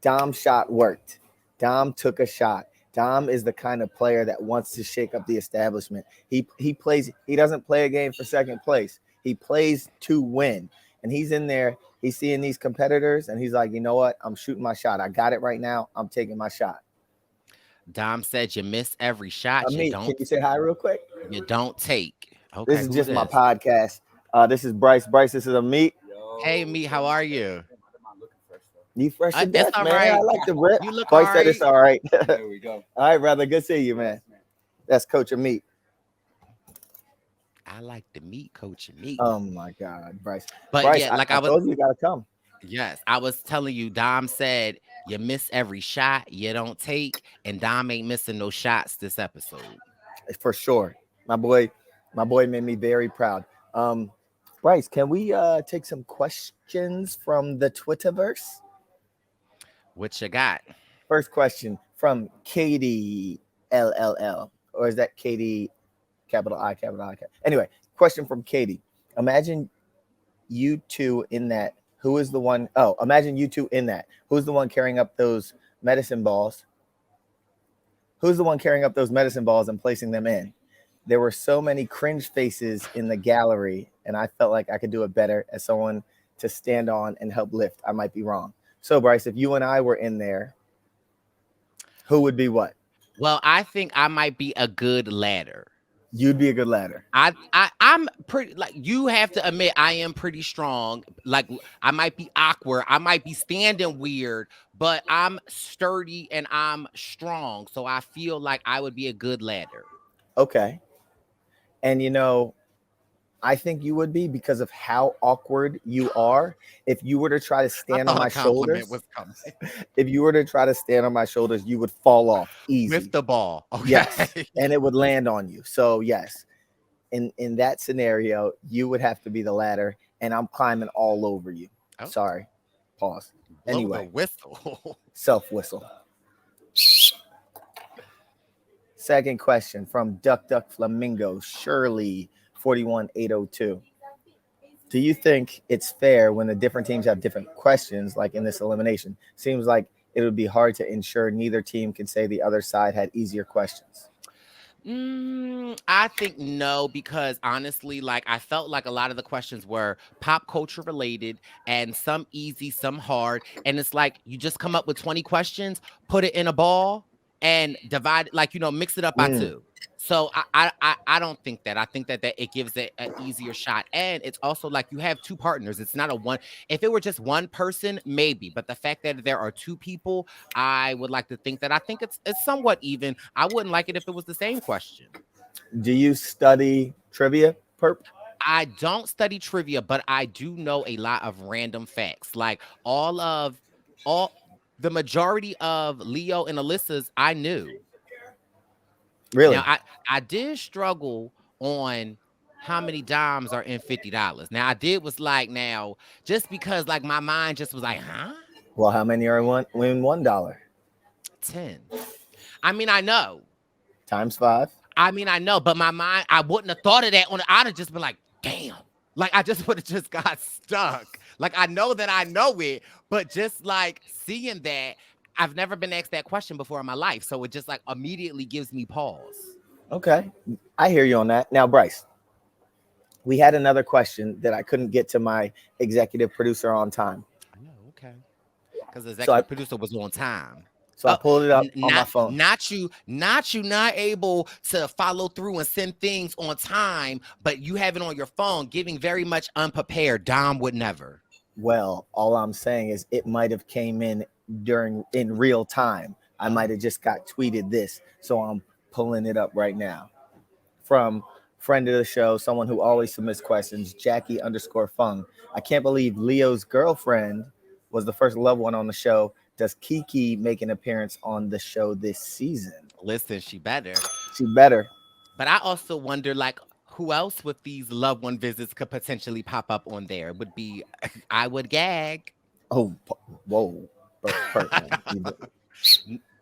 Dom's shot worked. Dom took a shot. Dom is the kind of player that wants to shake up the establishment. He plays, he doesn't play a game for second place. He plays to win. And he's in there, he's seeing these competitors, and he's like, you know what? I'm shooting my shot. I got it right now. I'm taking my shot. Dom said you miss every shot. You Amit, don't. can you say hi real quick? You don't take. Okay. This is who's just my this? podcast. This is Brice. Brice, this is Amit. Hey, me. How are you? You fresh to It's death, all man. right. I like the rip. You look Brice all said it's right. all right. There we go. All right, brother. Good seeing you, man. That's Coach Amit. I like the meat, Coach and meat. Oh my God, Brice. But Brice, yeah, like I I was. told you gotta come. Yes, I was telling you. Dom said you miss every shot. You don't take, and Dom ain't missing no shots this episode. For sure. My boy made me very proud. Brice, can we take some questions from the Twitterverse? What you got? First question from Katie LLL. Or is that Katie capital I, capital I? Anyway, question from Katie. Imagine you two in that. Who is the one? Oh, imagine you two in that. Who's the one carrying up those medicine balls? Who's the one carrying up those medicine balls and placing them in? There were so many cringe faces in the gallery, and I felt like I could do it better as someone to stand on and help lift. I might be wrong. So, Brice, if you and I were in there, who would be what? Well, I think I might be a good ladder. You'd be a good ladder. I'm pretty, like, you have to admit I am pretty strong. Like, I might be awkward, I might be standing weird, but I'm sturdy and I'm strong. So I feel like I would be a good ladder. Okay. And you know, I think you would be because of how awkward you are. If you were to try to stand on my shoulders, if you were to try to stand on my shoulders, you would fall off easy. With the ball. Okay. Yes. And it would land on you. So yes, in that scenario, you would have to be the ladder, and I'm climbing all over you. Oh. Sorry. Pause. Blow Anyway, the whistle. self whistle. Second question from Duck Duck Flamingo Shirley 41802. Do you think it's fair when the different teams have different questions, like in this elimination? Seems like it would be hard to ensure neither team can say the other side had easier questions. I think no, because honestly, like, I felt like a lot of the questions were pop culture related, and some easy, some hard. And it's like you just come up with 20 questions, put it in a ball, and divide, like, mix it up by two. So I don't think that. I think that it gives it an easier shot. And it's also like you have two partners. It's not a one. If it were just one person, maybe. But the fact that there are two people, I would like to think that I think it's somewhat even. I wouldn't like it if it was the same question. Do you study trivia, Perp? I don't study trivia, but I do know a lot of random facts. Like the majority of Leo and Alyssa's I knew. Really? Now, I did struggle on how many dimes are in $50. Now, I did was like, now, just because like my mind just was like, huh? Well, how many are in $1? 10. I mean, I know. Times 5. I mean, I know, but my mind, I wouldn't have thought of that. I'd have just been like, damn. Like, I just would have just got stuck. Like, I know that I know it, but just like seeing that, I've never been asked that question before in my life. So it just like immediately gives me pause. Okay. I hear you on that. Now, Brice, we had another question that I couldn't get to my executive producer on time. I know, okay. Because the executive producer was on time. So I pulled it up on my phone. Not you not able to follow through and send things on time, but you have it on your phone, giving very much unprepared. Dom would never. Well, all I'm saying is it might have came in real time. I might have just got tweeted this, so I'm pulling it up right now. From friend of the show, someone who always submits questions, Jackie_Fung. I can't believe Leo's girlfriend was the first loved one on the show. Does Kiki make an appearance on the show this season? Listen, she better. She better. But I also wonder, like, who else with these loved one visits could potentially pop up on there? It would be, I would gag. Oh, whoa.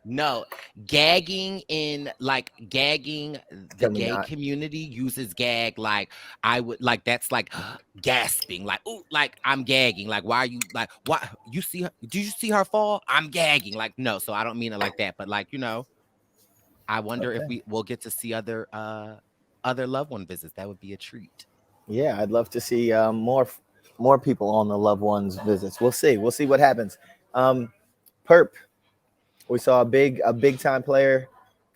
No, gagging in like gagging, the Can we gay not? community uses gag like I would like that's like gasping, like ooh, like I'm gagging. Like why are you like why you see her? Did you see her fall? I'm gagging. Like no, so I don't mean it like that, but like I wonder if Okay. we will get to see other loved one visits. That would be a treat. Yeah, I'd love to see more people on the loved ones visits. We'll see. We'll see what happens. Perp, we saw a big time player,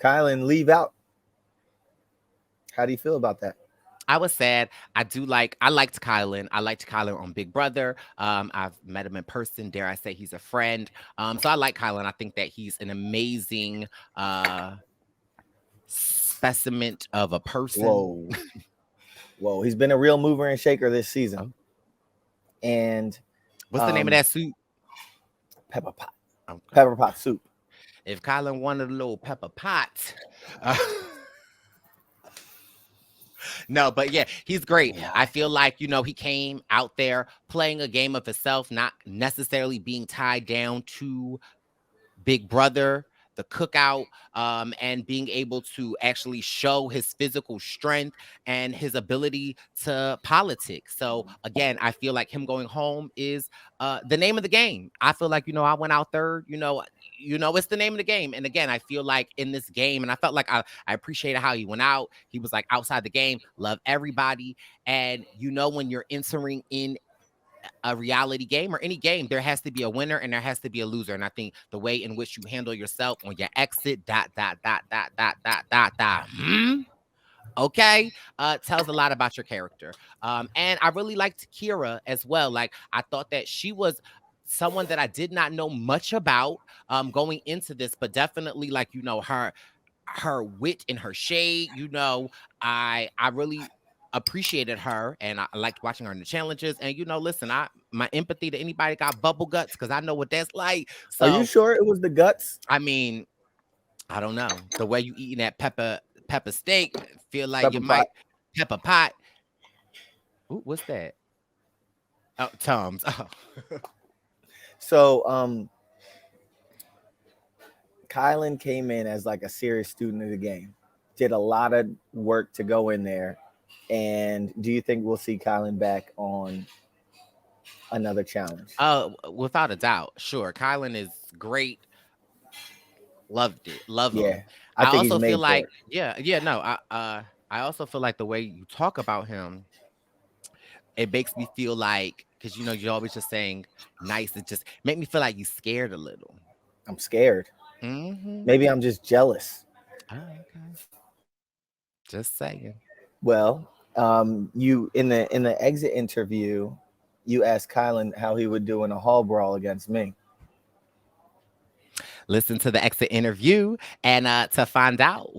Kylan, leave out. How do you feel about that? I was sad. I liked Kylan. I liked Kylan on Big Brother. I've met him in person. Dare I say he's a friend. So I like Kylan. I think that he's an amazing specimen of a person. Whoa, whoa! He's been a real mover and shaker this season. Oh. And What's the name of that soup? pepper pot, Okay. pepper pot soup. If Kylan wanted a little pepper pot. No, but yeah, he's great. I feel like, he came out there playing a game of himself, not necessarily being tied down to Big Brother, the cookout, and being able to actually show his physical strength and his ability to politic. So again, I feel like him going home is the name of the game. I feel like, I went out third, it's the name of the game. And again, I feel like in this game, and I felt like I appreciated how he went out. He was like outside the game, love everybody. And when you're entering in a reality game or any game, there has to be a winner and there has to be a loser. And I think the way in which you handle yourself on your exit, okay, tells a lot about your character. And I really liked Kyra as well. Like I thought that she was someone that I did not know much about going into this, but definitely like, her wit and her shade, I really appreciated her and I liked watching her in the challenges. And listen, my empathy to anybody got bubble guts because I know what that's like. Are you So sure it was the guts? I mean, I don't know. The way you eating that pepper steak, feel like Pepper you pot. might pepper pot. Ooh, what's that? Oh, Tom's. Oh. So Kylan came in as like a serious student of the game, did a lot of work to go in there. And do you think we'll see Kylan back on another challenge? Without a doubt, sure. Kylan is great. Loved it. Love him. Yeah, I think he's also made feel for like, it. no. I also feel like the way you talk about him, it makes me feel like because you're always just saying nice. It just make me feel like you scared a little. I'm scared. Mm-hmm. Maybe I'm just jealous. Oh, okay. Just saying. Well, you in the exit interview, you asked Kylan how he would do in a hall brawl against me. Listen to the exit interview and to find out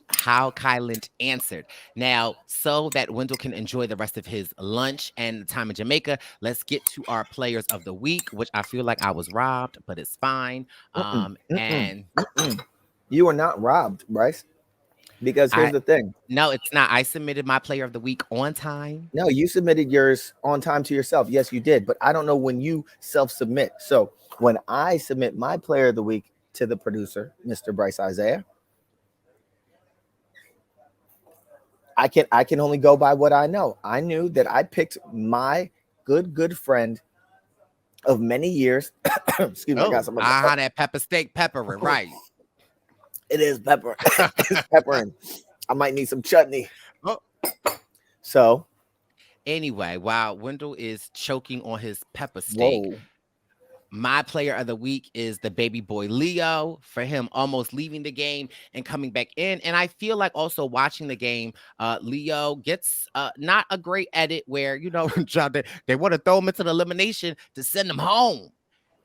how Kyland answered. Now, so that Wendell can enjoy the rest of his lunch and time in Jamaica, let's get to our players of the week, which I feel like I was robbed, but it's fine. And you were not robbed, Brice. Because here's the thing. No, it's not. I submitted my player of the week on time. No, you submitted yours on time to yourself. Yes, you did. But I don't know when you self-submit. So when I submit my player of the week to the producer, Mr. Brice Isaiah, I can only go by what I know. I knew that I picked my good friend of many years. Excuse me, I got some that pepper steak peppering, right? It is pepper. It's peppering. I might need some chutney. Oh. So anyway, while Wendell is choking on his pepper steak, my player of the week is the baby boy Leo, for him almost leaving the game and coming back in. And I feel like also watching the game, Leo gets not a great edit where, they want to throw him into the elimination to send him home.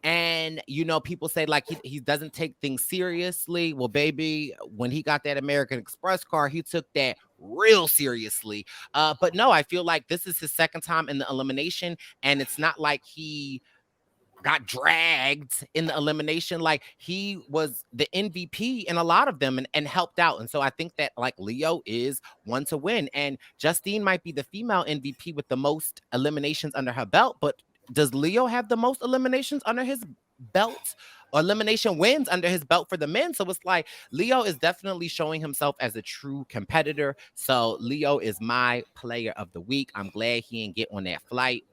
And, people say like he doesn't take things seriously. Well, baby, when he got that American Express car, he took that real seriously. But no, I feel like this is his second time in the elimination. And it's not like he got dragged in the elimination. Like he was the MVP in a lot of them and helped out. And so I think that like Leo is one to win. And Justine might be the female MVP with the most eliminations under her belt, but does Leo have the most eliminations under his belt elimination wins under his belt for the men. So it's like Leo is definitely showing himself as a true competitor. So Leo is my player of the week. I'm glad he didn't get on that flight.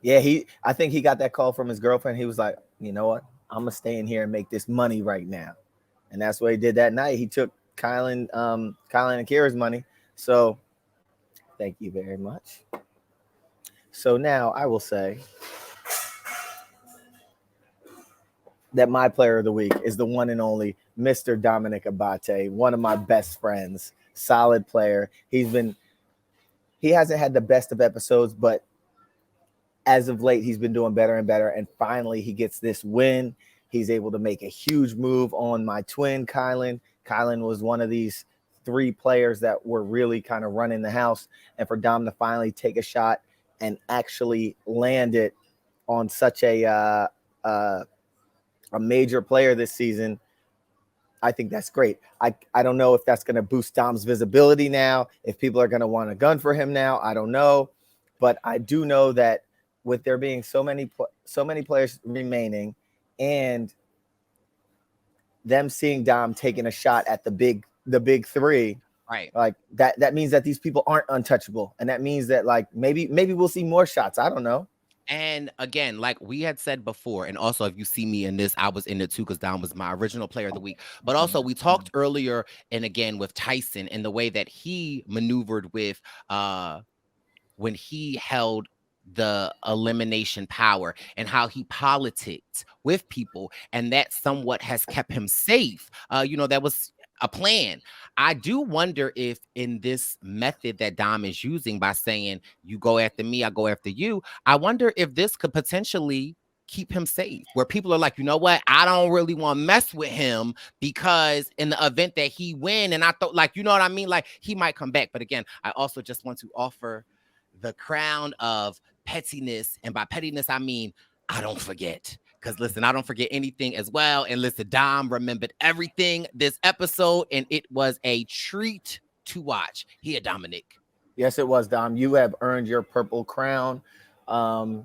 Yeah, I think he got that call from his girlfriend. He was like, you know what? I'm gonna stay in here and make this money right now. And that's what he did that night. He took Kyland and Kyra's money. So thank you very much. So now I will say that my player of the week is the one and only Mr. Dominic Abate, one of my best friends, solid player. He hasn't had the best of episodes, but as of late, he's been doing better and better. And finally, he gets this win. He's able to make a huge move on my twin, Kyland. Kyland was one of these 3 players that were really kind of running the house. And for Dom to finally take a shot and actually land it on such a major player this season, I think that's great. I don't know if that's going to boost Dom's visibility now, if people are going to want a gun for him now. I don't know. But I do know that with there being so many players remaining and them seeing Dom taking a shot at the big 3, right? Like that means that these people aren't untouchable, and that means that like maybe we'll see more shots. I don't know. And again, like we had said before, and also if you see me in this, I was in it too because Dom was my original player of the week. But also we talked earlier, and again with Tyson and the way that he maneuvered with when he held the elimination power and how he politicked with people, and that somewhat has kept him safe. That was a plan. I do wonder if in this method that Dom is using by saying you go after me, I go after you, I wonder if this could potentially keep him safe, where people are like, you know what, I don't really want to mess with him because in the event that he win, and I thought, like, you know what I mean, like he might come back. But again, I also just want to offer the crown of pettiness, and by pettiness I mean I don't forget, because listen, I don't forget anything as well. And listen, Dom remembered everything this episode, and it was a treat to watch. Here, Dominic. Yes, it was, Dom. You have earned your purple crown. I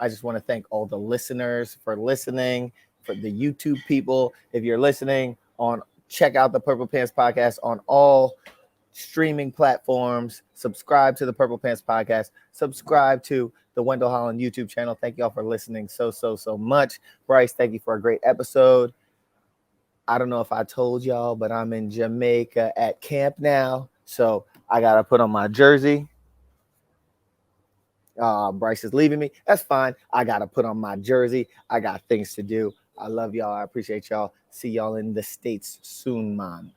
just want to thank all the listeners for listening, for the YouTube people. If you're listening check out the Purple Pants Podcast on all streaming platforms. Subscribe to the Purple Pants Podcast. Subscribe to the Wendell Holland YouTube channel. Thank y'all for listening so much. Brice, thank you for a great episode. I don't know if I told y'all, but I'm in Jamaica at camp now, so I gotta put on my jersey. Brice is leaving me. That's fine. I gotta put on my jersey. I got things to do. I love y'all. I appreciate y'all. See y'all in the States soon, man.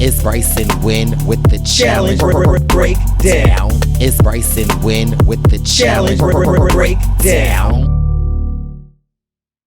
It's Brice and Wen with the challenge breakdown. It's Brice and Wen with the challenge Breakdown.